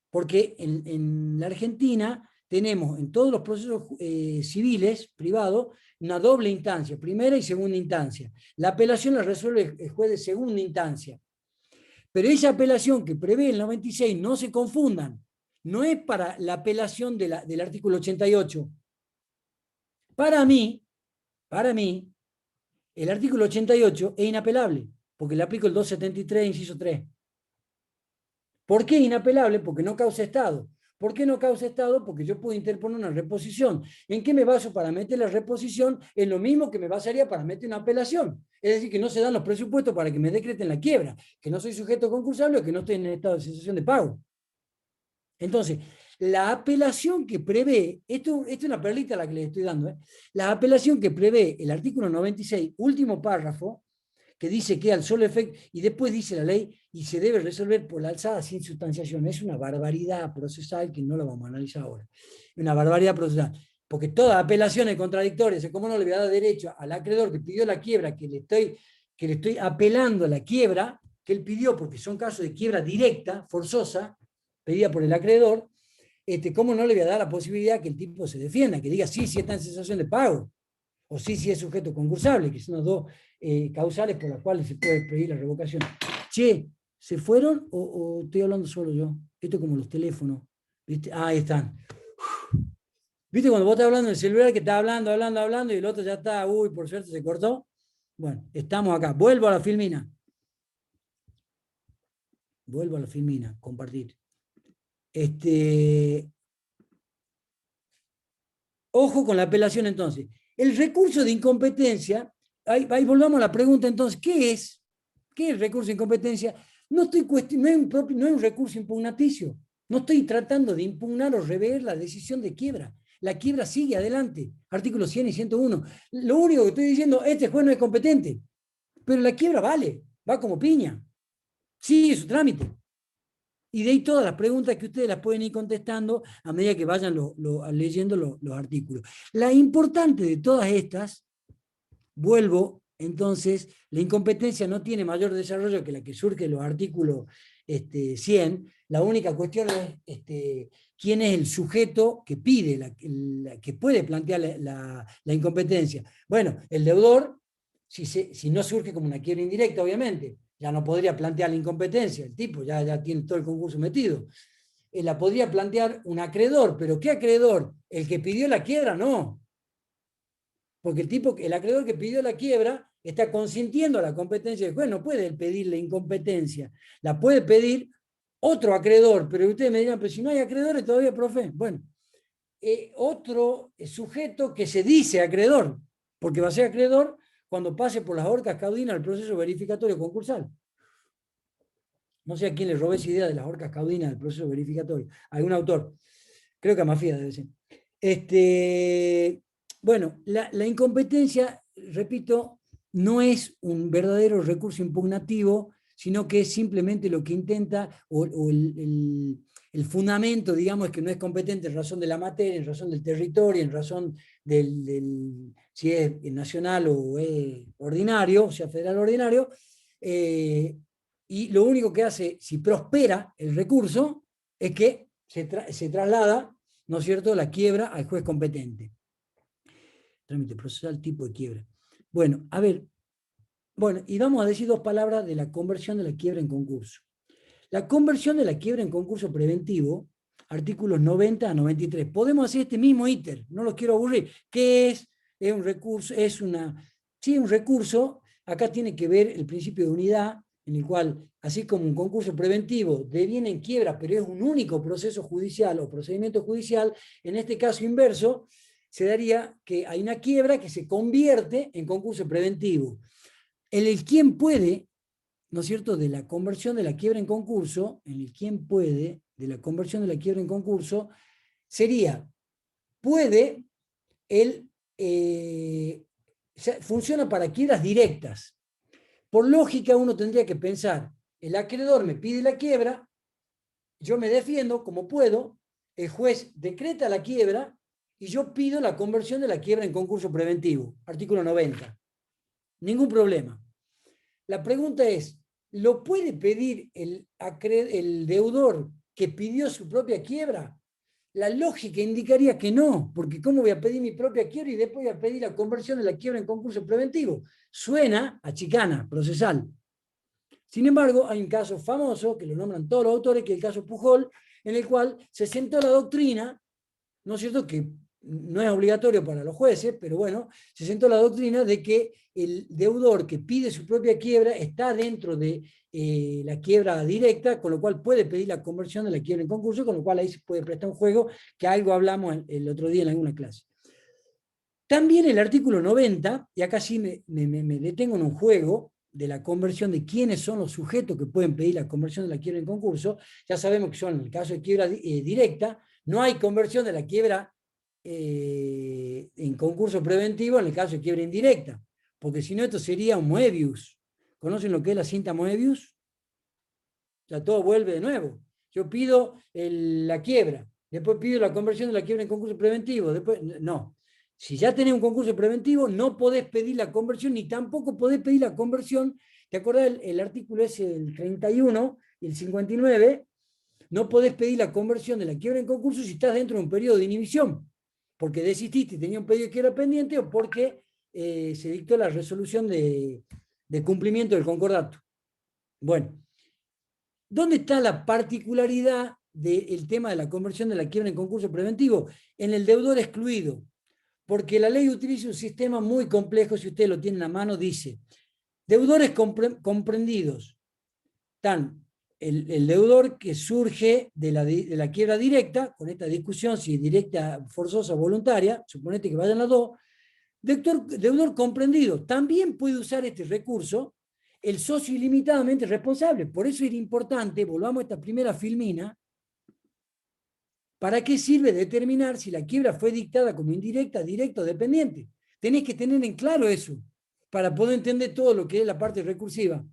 Porque en la Argentina tenemos en todos los procesos civiles, privados, una doble instancia, primera y segunda instancia. La apelación la resuelve el juez de segunda instancia. Pero esa apelación que prevé el 96, no se confundan, no es para la apelación del artículo 88. Para mí, el artículo 88 es inapelable, porque le aplico el 273, inciso 3. ¿Por qué inapelable? Porque no causa estado. ¿Por qué no causa estado? Porque yo puedo interponer una reposición. ¿En qué me baso para meter la reposición? En lo mismo que me basaría para meter una apelación. Es decir, que no se dan los presupuestos para que me decreten la quiebra, que no soy sujeto concursable o que no estoy en estado de cesación de pago. Entonces, la apelación que prevé, esto es una perlita la que les estoy dando, la apelación que prevé el artículo 96, último párrafo, que dice que al solo efecto, y después dice la ley, y se debe resolver por la alzada sin sustanciación. Es una barbaridad procesal que no la vamos a analizar ahora. Es una barbaridad procesal. Porque todas apelaciones contradictorias, ¿cómo no le voy a dar derecho al acreedor que pidió la quiebra, que le estoy apelando a la quiebra que él pidió, porque son casos de quiebra directa, forzosa, pedida por el acreedor? ¿Cómo no le voy a dar la posibilidad que el tipo se defienda, que diga sí está en cesación de pago, o sí es sujeto concursable, que son las dos causales por las cuales se puede pedir la revocación? Che, ¿se fueron o estoy hablando solo yo? Esto es como los teléfonos, ¿viste? Ah, ahí están. ¿Viste cuando vos estás hablando en el celular que está hablando y el otro ya está, uy, por suerte se cortó? Bueno, estamos acá. Vuelvo a la filmina. Compartir. Ojo con la apelación entonces. El recurso de incompetencia, ahí volvamos a la pregunta entonces, ¿qué es? ¿Qué es el recurso de incompetencia? No es un recurso impugnaticio. No estoy tratando de impugnar o rever la decisión de quiebra. La quiebra sigue adelante. Artículos 100 y 101. Lo único que estoy diciendo, este juez no es competente. Pero la quiebra vale, va como piña. Sigue su trámite. Y de ahí todas las preguntas que ustedes las pueden ir contestando a medida que vayan leyendo los artículos. La importante de todas estas, vuelvo, entonces, la incompetencia no tiene mayor desarrollo que la que surge de los artículos 100. La única cuestión es quién es el sujeto que pide, que puede plantear la incompetencia. Bueno, el deudor, si no surge como una quiebra indirecta, obviamente. ya no podría plantear la incompetencia, el tipo ya tiene todo el concurso metido. La podría plantear un acreedor, pero ¿qué acreedor? El que pidió la quiebra, no. Porque el acreedor que pidió la quiebra está consintiendo la competencia del juez, no puede pedir la incompetencia, la puede pedir otro acreedor, pero ustedes me dirán, pero si no hay acreedores todavía, profe. Bueno, otro sujeto que se dice acreedor, porque va a ser acreedor cuando pase por las horcas caudinas al proceso verificatorio concursal. No sé a quién le robé esa idea de las horcas caudinas del proceso verificatorio. Algún autor. Creo que a Mafia debe ser. Bueno, la incompetencia, repito, no es un verdadero recurso impugnativo, sino que es simplemente lo que intenta, o el fundamento, digamos, es que no es competente en razón de la materia, en razón del territorio, en razón si es nacional o es ordinario, o sea, federal o ordinario, y lo único que hace, si prospera el recurso, es que se traslada, ¿no es cierto?, la quiebra al juez competente. Trámite procesal, tipo de quiebra. Bueno, a ver, bueno, y vamos a decir dos palabras de la conversión de la quiebra en concurso. La conversión de la quiebra en concurso preventivo, artículos 90 a 93. Podemos hacer este mismo íter, no los quiero aburrir. ¿Qué es? Es un recurso, sí, un recurso, acá tiene que ver el principio de unidad, en el cual, así como un concurso preventivo deviene en quiebra, pero es un único proceso judicial o procedimiento judicial, en este caso inverso, se daría que hay una quiebra que se convierte en concurso preventivo. El quien puede, ¿no es cierto?, de la conversión de la quiebra en concurso, en el quien puede, de la conversión de la quiebra en concurso, sería, puede, funciona para quiebras directas. Por lógica uno tendría que pensar, el acreedor me pide la quiebra, yo me defiendo como puedo, el juez decreta la quiebra y yo pido la conversión de la quiebra en concurso preventivo, artículo 90. Ningún problema. La pregunta es, ¿lo puede pedir el deudor que pidió su propia quiebra? La lógica indicaría que no, porque ¿cómo voy a pedir mi propia quiebra y después voy a pedir la conversión de la quiebra en concurso preventivo? Suena a chicana procesal. Sin embargo, hay un caso famoso, que lo nombran todos los autores, que es el caso Pujol, en el cual se sentó la doctrina, ¿no es cierto?, que no es obligatorio para los jueces, pero bueno, se sentó la doctrina de que el deudor que pide su propia quiebra está dentro de la quiebra directa, con lo cual puede pedir la conversión de la quiebra en concurso, con lo cual ahí se puede prestar un juego, que algo hablamos el otro día en alguna clase. También el artículo 90, y acá sí me detengo en un juego de la conversión de quiénes son los sujetos que pueden pedir la conversión de la quiebra en concurso. Ya sabemos que son, en el caso de quiebra directa, no hay conversión de la quiebra en concurso preventivo en el caso de quiebra indirecta, porque si no esto sería un Moebius. ¿Conocen lo que es la cinta Moebius? Ya todo vuelve de nuevo. Yo pido la quiebra, después pido la conversión de la quiebra en concurso preventivo, después no. Si ya tenés un concurso preventivo, no podés pedir la conversión, ni tampoco podés pedir la conversión. ¿Te acordás el artículo ese del 31 y el 59? No podés pedir la conversión de la quiebra en concurso si estás dentro de un periodo de inhibición, porque desististe y tenía un pedido de quiebra pendiente, o porque se dictó la resolución de cumplimiento del concordato. Bueno, ¿dónde está la particularidad del tema de la conversión de la quiebra en concurso preventivo? En el deudor excluido, porque la ley utiliza un sistema muy complejo, si ustedes lo tienen a mano, dice, deudores comprendidos, están el deudor que surge de la quiebra directa, con esta discusión si es directa, forzosa o voluntaria, suponete que vayan las dos, deudor comprendido, también puede usar este recurso el socio ilimitadamente responsable. Por eso era importante, volvamos a esta primera filmina, ¿para qué sirve determinar si la quiebra fue dictada como indirecta, directa o dependiente? Tenés que tener en claro eso, para poder entender todo lo que es la parte recursiva.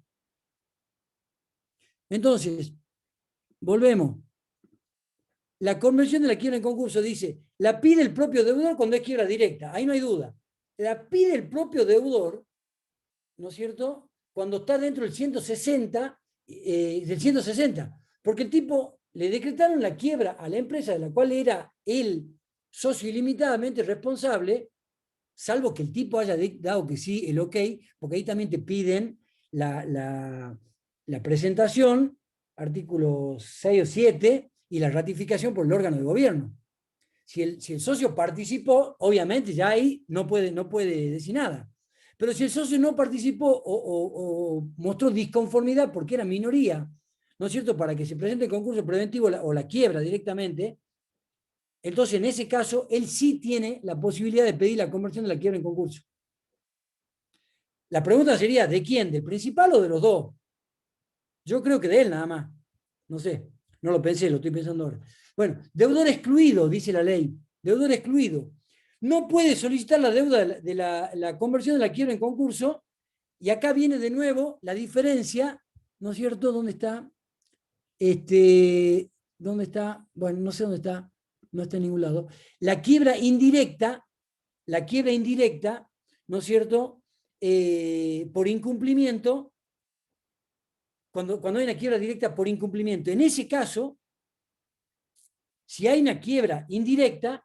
Entonces, volvemos. La conversión de la quiebra en concurso dice, la pide el propio deudor cuando es quiebra directa, ahí no hay duda. La pide el propio deudor, ¿no es cierto?, cuando está dentro del 160, porque el tipo le decretaron la quiebra a la empresa de la cual era el socio ilimitadamente responsable, salvo que el tipo haya dado que sí, el ok, porque ahí también te piden la presentación, artículos 6 o 7, y la ratificación por el órgano de gobierno. Si el socio participó, obviamente ya ahí no puede decir nada. Pero si el socio no participó o mostró disconformidad porque era minoría, ¿no es cierto?, para que se presente el concurso preventivo o la quiebra directamente, entonces en ese caso él sí tiene la posibilidad de pedir la conversión de la quiebra en concurso. La pregunta sería, ¿de quién? ¿Del principal o de los dos? Yo creo que de él nada más. No sé, no lo pensé, lo estoy pensando ahora. Bueno, deudor excluido, dice la ley. Deudor excluido. No puede solicitar la deuda de la conversión de la quiebra en concurso, y acá viene de nuevo la diferencia, ¿no es cierto? ¿Dónde está? ¿Dónde está? Bueno, no sé dónde está, no está en ningún lado. La quiebra indirecta, ¿no es cierto? Por incumplimiento, cuando hay una quiebra directa por incumplimiento. En ese caso, si hay una quiebra indirecta,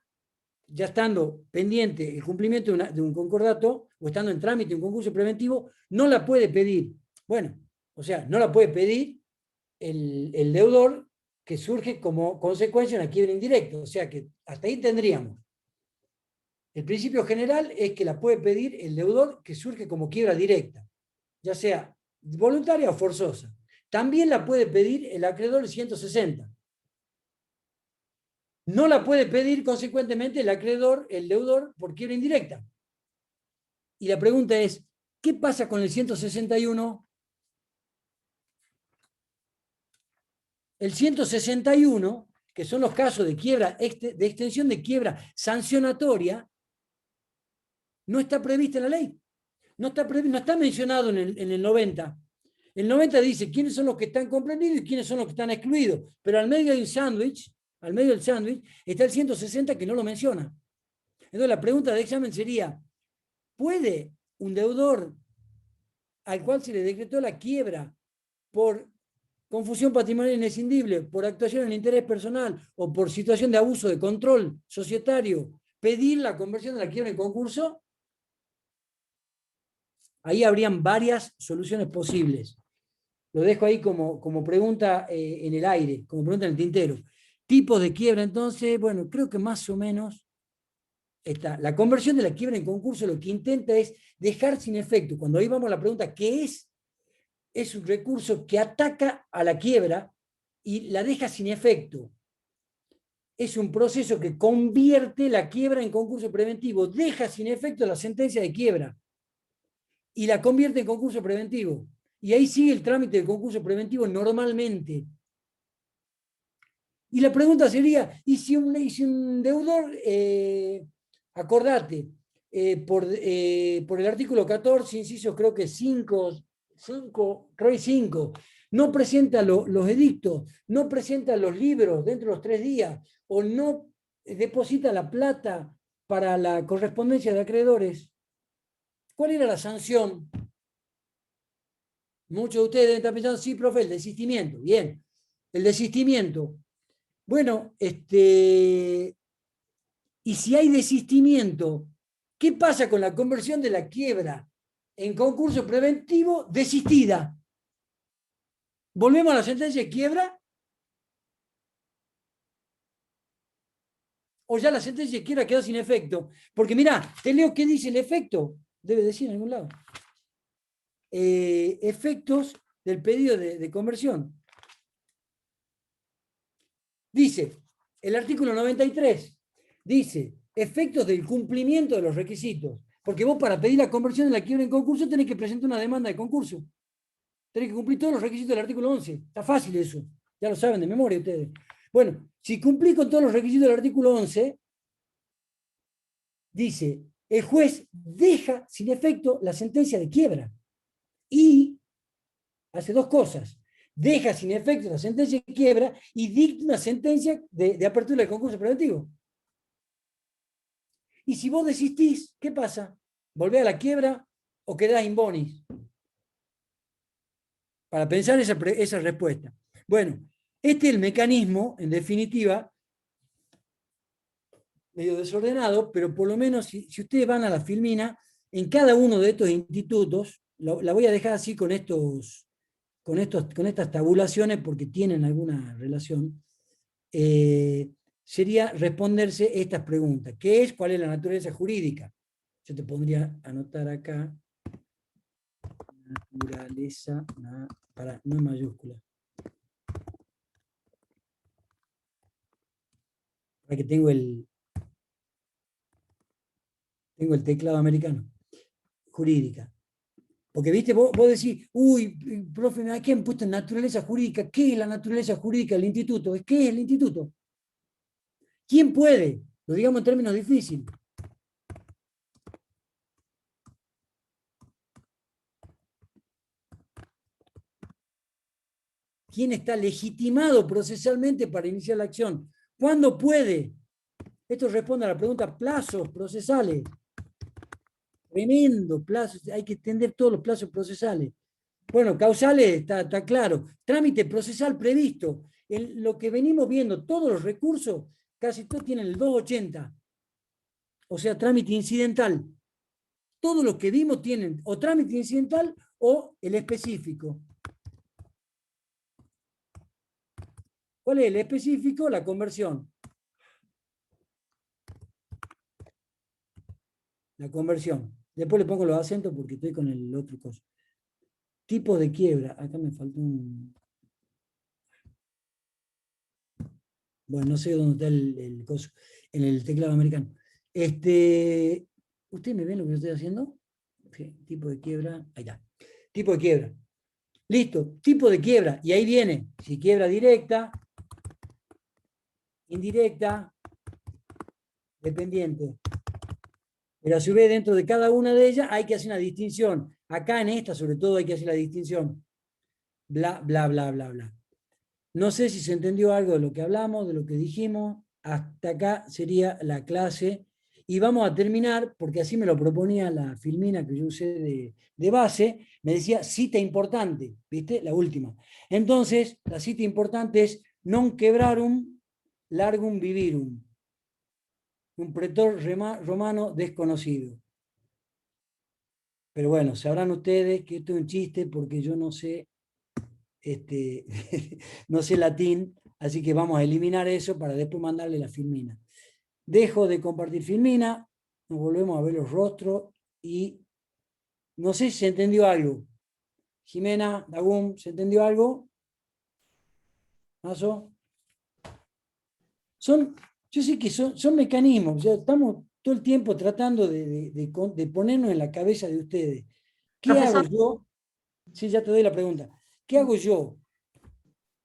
ya estando pendiente el cumplimiento de un concordato o estando en trámite un concurso preventivo, no la puede pedir. Bueno, o sea, no la puede pedir el deudor que surge como consecuencia de una quiebra indirecta. O sea que hasta ahí tendríamos. El principio general es que la puede pedir el deudor que surge como quiebra directa, ya sea voluntaria o forzosa. También la puede pedir el acreedor 160. No la puede pedir, consecuentemente, el acreedor, el deudor, por quiebra indirecta. Y la pregunta es, ¿qué pasa con el 161? El 161, que son los casos de quiebra, de extensión de quiebra sancionatoria, no está prevista en la ley. No está mencionado en el 90. El 90 dice quiénes son los que están comprendidos y quiénes son los que están excluidos. Pero al medio del sándwich, está el 160 que no lo menciona. Entonces la pregunta de examen sería, ¿puede un deudor al cual se le decretó la quiebra por confusión patrimonial inescindible, por actuación en interés personal o por situación de abuso de control societario, pedir la conversión de la quiebra en concurso? Ahí habrían varias soluciones posibles. Lo dejo ahí como pregunta en el aire, como pregunta en el tintero. Tipos de quiebra, entonces, bueno, creo que más o menos está. La conversión de la quiebra en concurso lo que intenta es dejar sin efecto. Cuando ahí vamos a la pregunta, ¿qué es? Es un recurso que ataca a la quiebra y la deja sin efecto. Es un proceso que convierte la quiebra en concurso preventivo, deja sin efecto la sentencia de quiebra y la convierte en concurso preventivo. Y ahí sigue el trámite del concurso preventivo normalmente. Y la pregunta sería, ¿y si un deudor, acordate, por el artículo 14, inciso creo que 5, no presenta los edictos, no presenta los libros dentro de los 3 días, o no deposita la plata para la correspondencia de acreedores? ¿Cuál era la sanción? Muchos de ustedes deben estar pensando, sí, profe, el desistimiento. Bien, el desistimiento. Bueno, y si hay desistimiento, ¿qué pasa con la conversión de la quiebra en concurso preventivo desistida? ¿Volvemos a la sentencia de quiebra? ¿O ya la sentencia de quiebra quedó sin efecto? Porque mirá, te leo qué dice el efecto. Debe decir en algún lado. Efectos del pedido de conversión. Dice, el artículo 93, dice, efectos del cumplimiento de los requisitos. Porque vos para pedir la conversión de la quiebra en concurso tenés que presentar una demanda de concurso. Tenés que cumplir todos los requisitos del artículo 11. Está fácil eso. Ya lo saben de memoria ustedes. Bueno, si cumplís con todos los requisitos del artículo 11, dice, el juez deja sin efecto la sentencia de quiebra. Y hace 2 cosas. Deja sin efecto la sentencia de quiebra y dicta una sentencia de apertura del concurso preventivo. Y si vos desistís, ¿qué pasa? ¿Volvés a la quiebra o quedás in bonis? Para pensar esa respuesta. Bueno, este es el mecanismo, en definitiva, medio desordenado, pero por lo menos si ustedes van a la Filmina, en cada uno de estos institutos, la voy a dejar así con estos con estas tabulaciones, porque tienen alguna relación, sería responderse estas preguntas. ¿Qué es? ¿Cuál es la naturaleza jurídica? Yo te pondría anotar acá, naturaleza, no en mayúscula. Para que tengo el teclado americano. Jurídica. Porque, viste, vos decís, uy, profe, ¿a quién puesto naturaleza jurídica? ¿Qué es la naturaleza jurídica del instituto? ¿Qué es el instituto? ¿Quién puede? Lo digamos en términos difíciles. ¿Quién está legitimado procesalmente para iniciar la acción? ¿Cuándo puede? Esto responde a la pregunta plazos procesales. Tremendo plazo, hay que extender todos los plazos procesales. Bueno, causales está claro. Trámite procesal previsto. Lo que venimos viendo, todos los recursos, casi todos tienen el 280. O sea, trámite incidental. Todos los que vimos tienen o trámite incidental o el específico. ¿Cuál es el específico? La conversión. La conversión. Después le pongo los acentos porque estoy con el otro coso. Tipos de quiebra. Acá me faltó un... Bueno, no sé dónde está el coso. En el teclado americano. ¿Ustedes me ven lo que yo estoy haciendo? Sí, tipo de quiebra. Ahí está. Tipo de quiebra. Listo. Tipo de quiebra. Y ahí viene. Si quiebra directa, indirecta, dependiente. Pero a su vez, dentro de cada una de ellas hay que hacer una distinción. Acá en esta, sobre todo, hay que hacer la distinción. Bla, bla, bla, bla, bla. No sé si se entendió algo de lo que hablamos, de lo que dijimos. Hasta acá sería la clase. Y vamos a terminar, porque así me lo proponía la filmina que yo usé de base, me decía cita importante, ¿viste? La última. Entonces, la cita importante es non quebrarum largum vivirum. Un pretor romano desconocido. Pero bueno, sabrán ustedes que esto es un chiste porque yo no sé, no sé latín, así que vamos a eliminar eso para después mandarle la filmina. Dejo de compartir filmina, nos volvemos a ver los rostros y no sé si se entendió algo. Jimena, Dagum, ¿se entendió algo? ¿Mazo? Yo sé que son mecanismos, o sea, estamos todo el tiempo tratando de ponernos en la cabeza de ustedes. ¿Qué hago Profesor, yo? Sí, ya te doy la pregunta. ¿Qué hago yo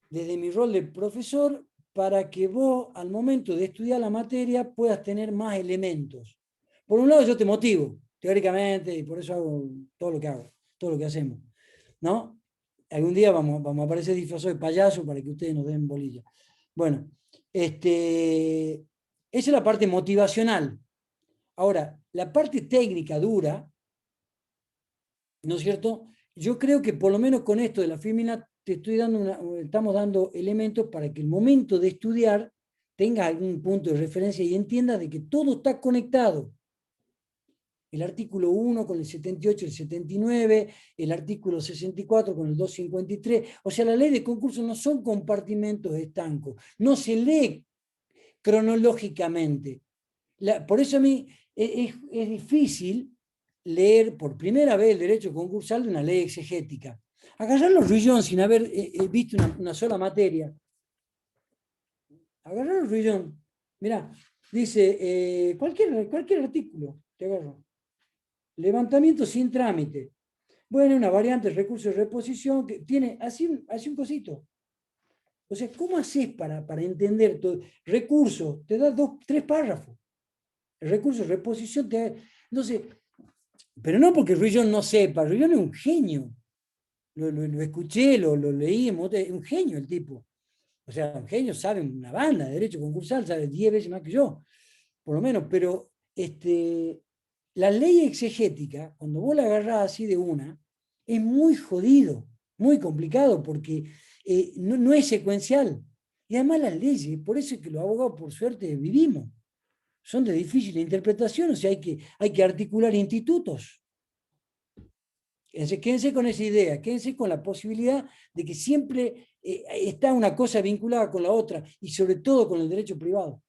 desde mi rol de profesor para que vos, al momento de estudiar la materia, puedas tener más elementos? Por un lado, yo te motivo, teóricamente, y por eso hago todo lo que hago, todo lo que hacemos, ¿no? Algún día vamos a aparecer disfrazados de payaso para que ustedes nos den bolilla. Bueno, esa es la parte motivacional. Ahora, la parte técnica dura, ¿no es cierto? Yo creo que por lo menos con esto de la filmina estamos dando elementos para que el momento de estudiar tenga algún punto de referencia y entienda de que todo está conectado. El artículo 1 con el 78, el 79, el artículo 64 con el 253. O sea, la ley de concurso no son compartimentos estancos, no se lee cronológicamente. Por eso a mí es difícil leer por primera vez el derecho concursal de una ley exegética. Agarrar los ruillón sin haber visto una sola materia. Agarrar los ruillón. Mirá, dice cualquier artículo, te agarro. Levantamiento sin trámite. Bueno, una variante, recurso de reposición, que tiene así un cosito. O sea, ¿cómo haces para entender todo? Recurso, te da 3 párrafos. El recurso de reposición te da... Entonces, pero no porque Ruillón no sepa, Ruillón es un genio. Lo escuché, lo leí, es un genio el tipo. O sea, un genio sabe una banda de derecho concursal, sabe 10 veces más que yo, por lo menos, pero la ley exegética, cuando vos la agarrás así de una, es muy jodido, muy complicado, porque no es secuencial. Y además las leyes, por eso es que los abogados, por suerte, vivimos. Son de difícil interpretación, o sea, hay que articular institutos. Quédense con esa idea, quédense con la posibilidad de que siempre está una cosa vinculada con la otra, y sobre todo con el derecho privado.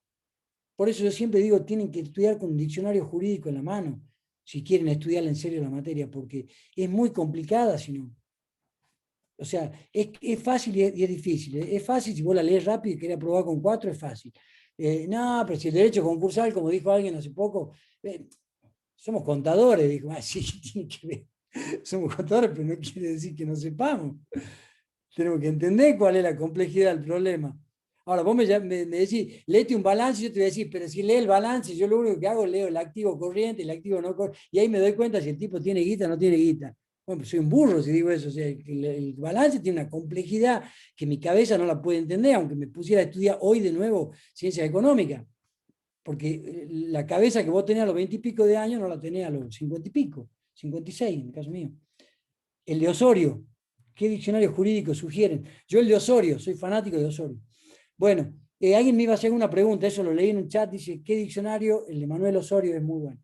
Por eso yo siempre digo, tienen que estudiar con un diccionario jurídico en la mano, si quieren estudiar en serio la materia, porque es muy complicada si no. O sea, es fácil y es difícil. Es fácil si vos la lees rápido y querés aprobar con 4, es fácil. No, pero si el derecho concursal, como dijo alguien hace poco, somos contadores, dijo, sí, tiene que ver. Somos contadores, pero no quiere decir que no sepamos. Tenemos que entender cuál es la complejidad del problema. Ahora, vos me decís, léete un balance, yo te voy a decir, pero si lee el balance, yo lo único que hago es leo el activo corriente, el activo no corriente, y ahí me doy cuenta si el tipo tiene guita o no tiene guita. Bueno, pues soy un burro si digo eso. O sea, el balance tiene una complejidad que mi cabeza no la puede entender, aunque me pusiera a estudiar hoy de nuevo ciencia económica. Porque la cabeza que vos tenés a los 20 y pico de años no la tenés a los 50 y pico, 56 en el caso mío. El de Osorio, ¿qué diccionario jurídico sugieren? Yo el de Osorio, soy fanático de Osorio. Bueno, alguien me iba a hacer una pregunta, eso lo leí en un chat, dice, ¿qué diccionario? El de Manuel Osorio es muy bueno.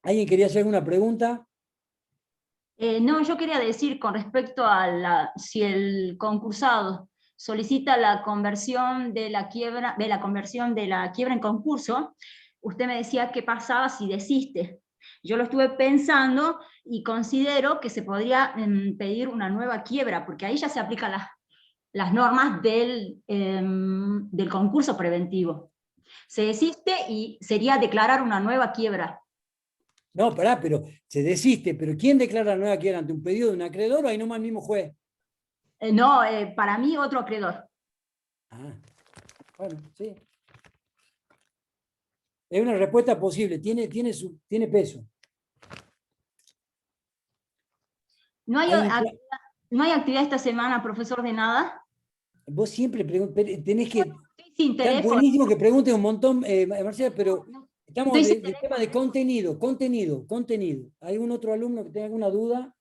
¿Alguien quería hacer una pregunta? No, yo quería decir con respecto a si el concursado solicita la conversión de la quiebra en concurso, usted me decía qué pasaba si desiste. Yo lo estuve pensando y considero que se podría pedir una nueva quiebra, porque ahí ya se aplican las normas del concurso preventivo. Se desiste y sería declarar una nueva quiebra. No, pará, pero se desiste, pero ¿quién declara la nueva quiebra? ¿Ante un pedido de un acreedor o ahí nomás el mismo juez? No, para mí otro acreedor. Ah, bueno, sí. Es una respuesta posible, tiene peso. ¿No hay actividad esta semana, profesor, de nada? Vos siempre tenés que... Estoy sin Está teléfono. buenísimo que preguntes un montón, Marcela, pero estamos Estoy sin de tema de contenido. ¿Hay algún otro alumno que tenga alguna duda?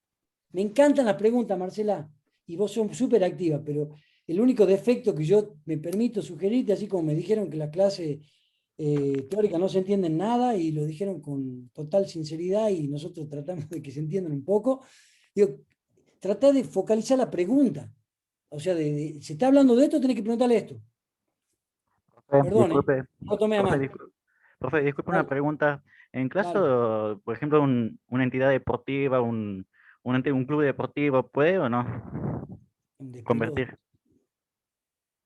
Me encantan las preguntas, Marcela, y vos sos súper activa, pero el único defecto que yo me permito sugerirte, así como me dijeron que la clase teórica no se entiende en nada, y lo dijeron con total sinceridad, y nosotros tratamos de que se entiendan un poco, digo, tratá de focalizar la pregunta. O sea, se está hablando de esto, tenés que preguntarle esto. Perdón, Disculpe, no tomé a mal. profe, disculpe una Dale, pregunta. En dale. caso, por ejemplo, una entidad deportiva, un club deportivo, ¿puede o no De pelota. convertir?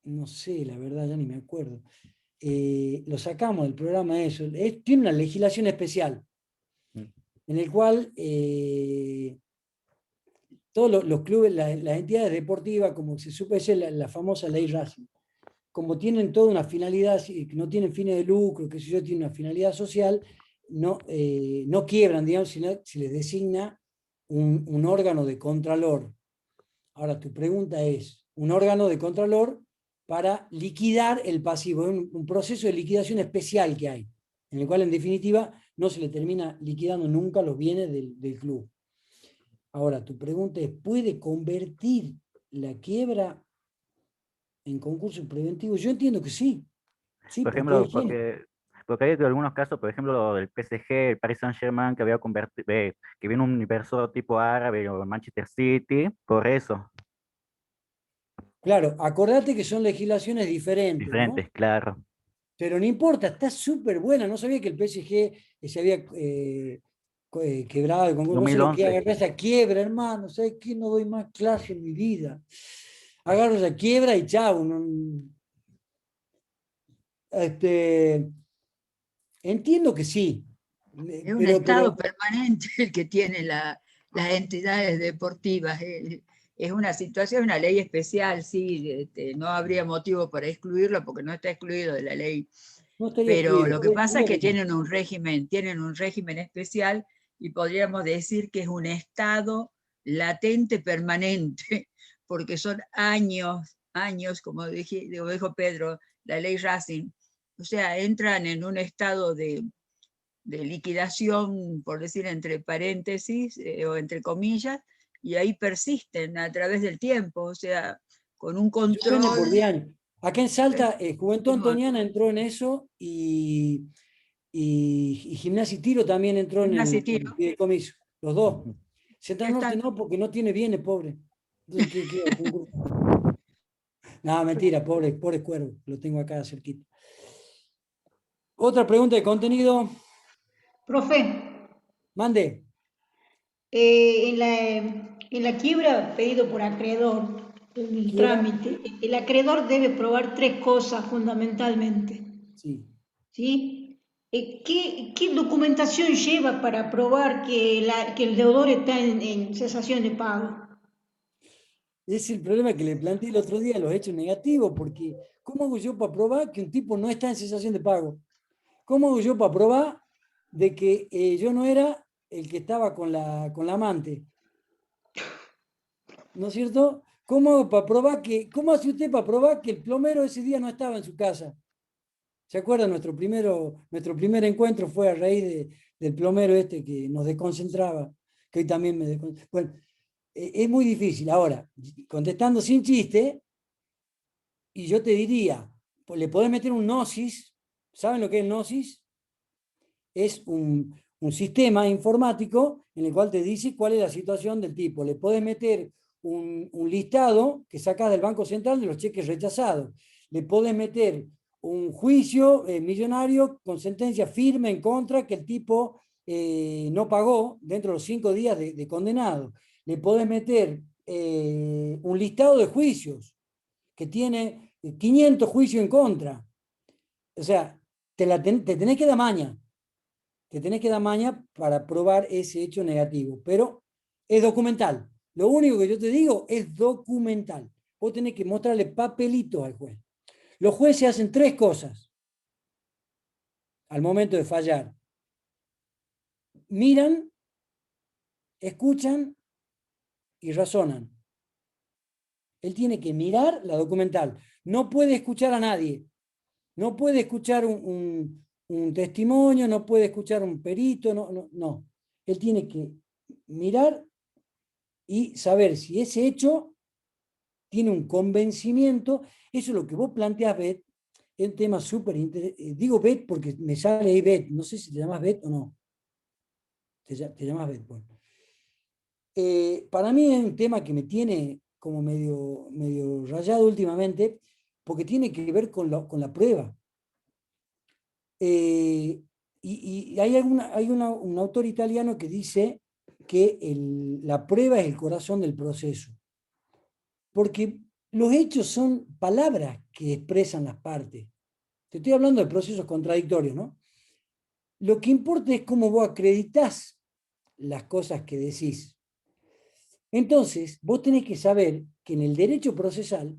No sé, la verdad, ya ni me acuerdo. Lo sacamos del programa eso. Tiene una legislación especial, Mm. en el cual todos los clubes, las entidades deportivas, como se supe, es la famosa ley Racing, como tienen toda una finalidad, no tienen fines de lucro, que si yo, tienen una finalidad social, no quiebran, digamos, sino se les designa un órgano de contralor. Ahora, tu pregunta es, un órgano de contralor para liquidar el pasivo, es un proceso de liquidación especial que hay, en el cual, en definitiva, no se le termina liquidando nunca los bienes del club. Ahora, tu pregunta es, ¿puede convertir la quiebra en concurso preventivo? Yo entiendo que sí. Sí, Por porque hoy ejemplo, tiene. porque hay algunos casos, por ejemplo, lo del PSG, el Paris Saint-Germain, que había convertido, que viene un inversor tipo árabe o Manchester City, por eso, Claro, acordate que son legislaciones diferentes, ¿no? diferentes, claro. Pero no importa, está súper buena. No sabía que el PSG se había quebrado el concurso. Vos se lo que 2011. agarrar esa quiebra, hermano. ¿Sabes qué? No doy más clase en mi vida. Agarro esa quiebra y chao. Entiendo que sí. Es un estado permanente el que tienen las entidades deportivas. Es una situación, una ley especial, sí, no habría motivo para excluirlo porque no está excluido de la ley. No estaría Pero excluido. lo que pasa es que tienen un régimen especial, y podríamos decir que es un estado latente permanente, porque son años, como dijo Pedro, la ley Racing. O sea, entran en un estado de liquidación, por decir entre paréntesis o entre comillas, y ahí persisten a través del tiempo, o sea, con un Suspenden por 10 control. años. Acá en Salta, Juventud Antoniana entró en eso, y Gimnasia y Tiro también entró en Gimnasia y el Tiro. fideicomiso. los dos. Central Norte no, porque no tiene bienes, pobre. Entonces, No, mentira, pobre cuervo, lo tengo acá cerquita. Otra pregunta de contenido. Profe, Mande. en la quiebra pedido por acreedor, el Quiebra. trámite, el acreedor debe probar tres cosas fundamentalmente, Sí. ¿sí? ¿Qué documentación lleva para probar que el deudor está en cesación de pago? Es el problema que le planteé el otro día, los hechos negativos, porque ¿cómo hago yo para probar que un tipo no está en cesación de pago? ¿Cómo hago yo para probar de que yo no era el que estaba con la amante? ¿No es cierto? ¿Cómo hago para probar cómo hace usted para probar que el plomero ese día no estaba en su casa? ¿Se acuerdan? Nuestro primer encuentro fue a raíz del plomero este que nos desconcentraba, que hoy también me desconcentra. Bueno, es muy difícil. Ahora, contestando sin chiste, y yo te diría, pues le podés meter un gnosis. ¿Saben lo que es el gnosis? Es un sistema informático en el cual te dice cuál es la situación del tipo. Le podés meter un listado que sacas del Banco Central de los cheques rechazados. Le podés meter un juicio millonario con sentencia firme en contra que el tipo no pagó dentro de los 5 días de condenado. Le podés meter un listado de juicios que tiene 500 juicios en contra. O sea, te tenés que dar maña. Te tenés que dar maña para probar ese hecho negativo. Pero es documental. Lo único que yo te digo es documental. Vos tenés que mostrarle papelitos al juez. Los jueces hacen tres cosas al momento de fallar. Miran, escuchan y razonan. Él tiene que mirar la documental. No puede escuchar a nadie. No puede escuchar un testimonio, no puede escuchar un perito, no. Él tiene que mirar y saber si ese hecho tiene un convencimiento. Eso es lo que vos planteás, Bet, es un tema súper interesante. Digo Bet porque me sale ahí Bet, no sé si te llamas Bet o no. Te llamas Bet. Bueno. Para mí es un tema que me tiene como medio rayado últimamente, porque tiene que ver con la prueba. Y hay un autor italiano que dice que la prueba es el corazón del proceso. Porque los hechos son palabras que expresan las partes. Te estoy hablando de procesos contradictorios, ¿no? Lo que importa es cómo vos acreditás las cosas que decís. Entonces, vos tenés que saber que en el derecho procesal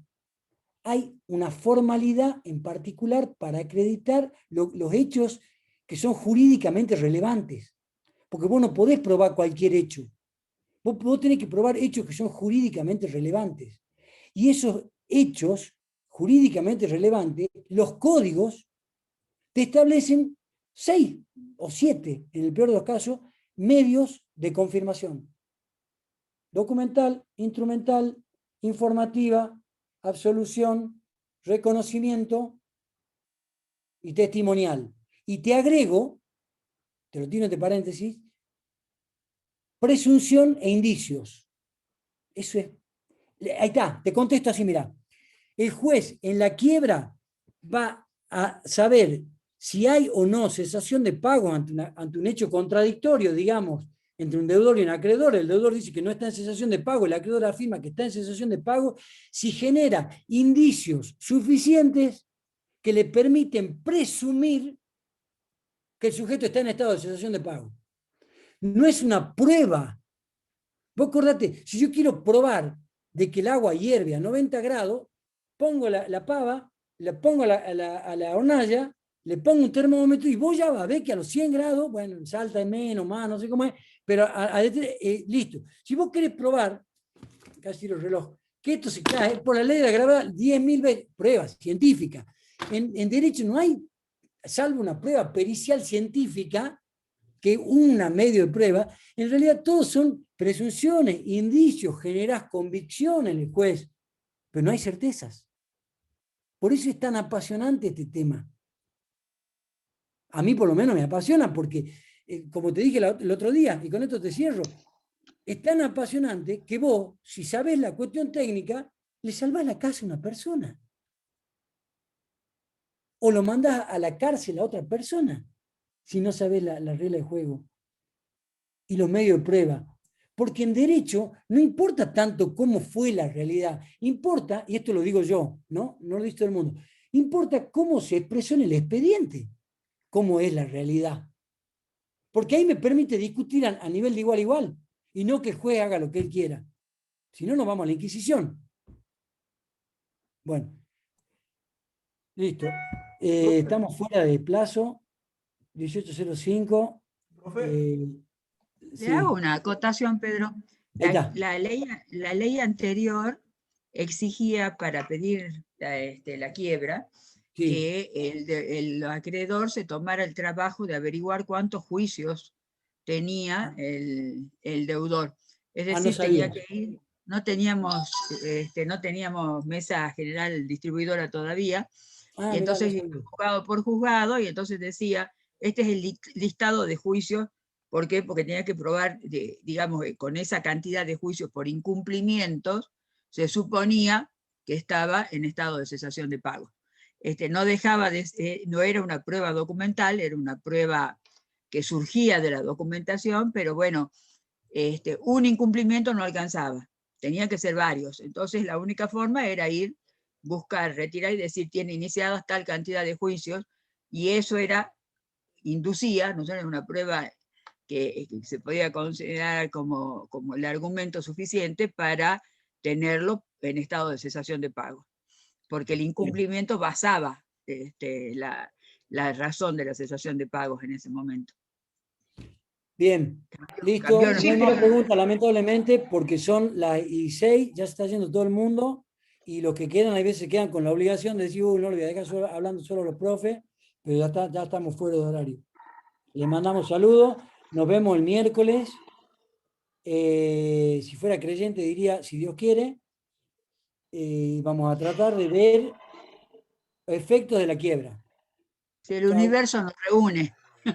hay una formalidad en particular para acreditar los hechos que son jurídicamente relevantes. Porque vos no podés probar cualquier hecho. Vos tenés que probar hechos que son jurídicamente relevantes. Y esos hechos jurídicamente relevantes, los códigos, te establecen 6 o 7, en el peor de los casos, medios de confirmación. Documental, instrumental, informativa, absolución, reconocimiento y testimonial. Y te agrego, te lo tiro entre paréntesis, presunción e indicios. Eso es. Ahí está, te contesto así, mira. El juez en la quiebra va a saber si hay o no cesación de pago ante un hecho contradictorio, digamos, entre un deudor y un acreedor. El deudor dice que no está en cesación de pago, el acreedor afirma que está en cesación de pago, si genera indicios suficientes que le permiten presumir que el sujeto está en estado de cesación de pago. No es una prueba. Vos acordate, si yo quiero probar de que el agua hierve a 90 grados, pongo la pava, la pongo a la hornalla, le pongo un termómetro y vos ya vas a ver que a los 100 grados, bueno, salta de menos, más, no sé cómo es, pero listo. Si vos querés probar, casi el reloj, que esto se cae por la ley de la gravedad 10.000 veces, pruebas científicas. En derecho no hay, salvo una prueba pericial científica, que una medio de prueba, en realidad todos son presunciones, indicios, generás convicción en el juez, pero no hay certezas. Por eso es tan apasionante este tema. A mí por lo menos me apasiona porque como te dije el otro día, y con esto te cierro, es tan apasionante que vos, si sabés la cuestión técnica, le salvás la casa a una persona. O lo mandás a la cárcel a otra persona, si no sabés la regla de juego y los medios de prueba. Porque en derecho no importa tanto cómo fue la realidad, importa, y esto lo digo yo, no lo dice todo el mundo, importa cómo se expresó en el expediente, cómo es la realidad. Porque ahí me permite discutir a nivel de igual a igual, y no que el juez haga lo que él quiera. Si no, nos vamos a la Inquisición. Bueno, listo. Estamos fuera de plazo, 18:05. Le Sí, hago una acotación, Pedro. ahí está. La ley anterior exigía para pedir la quiebra Sí. que el acreedor se tomara el trabajo de averiguar cuántos juicios tenía el deudor. Es No decir, tenía sabía. que ir, no teníamos mesa general distribuidora todavía, y Mirá, no entonces iba sabía. juzgado por juzgado, y entonces decía, este es el listado de juicios. ¿Por qué? Porque tenía que probar, digamos, con esa cantidad de juicios por incumplimientos, se suponía que estaba en estado de cesación de pago. No dejaba no era una prueba documental, era una prueba que surgía de la documentación, pero bueno, un incumplimiento no alcanzaba, tenía que ser varios. Entonces la única forma era ir, buscar, retirar y decir, tiene iniciadas tal cantidad de juicios, y eso inducía, no era una prueba que se podía considerar como el argumento suficiente para tenerlo en estado de cesación de pago, porque el incumplimiento basaba la razón de la cesación de pagos en ese momento. Bien, listo. Cambió No hay más preguntas, lamentablemente, porque son las 16, ya se está yendo todo el mundo, y los que quedan, a veces quedan con la obligación de decir, no lo voy a dejar hablando solo los profes, pero ya estamos fuera de horario. Les mandamos saludos, nos vemos el miércoles. Si fuera creyente diría, si Dios quiere, vamos a tratar de ver efectos de la quiebra. Si el Chau. universo nos reúne.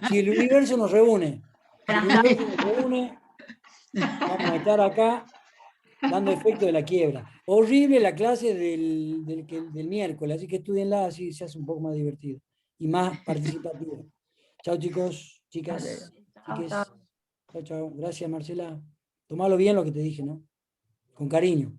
Si el universo nos reúne, si el universo nos reúne, vamos a estar acá dando efecto de la quiebra. Horrible la clase del miércoles, así que estudienla, así se hace un poco más divertido y más participativo. Chao, chicos, chicas, chiques. Chao, chao. Gracias, Marcela. Tomalo bien lo que te dije, ¿no? Con cariño.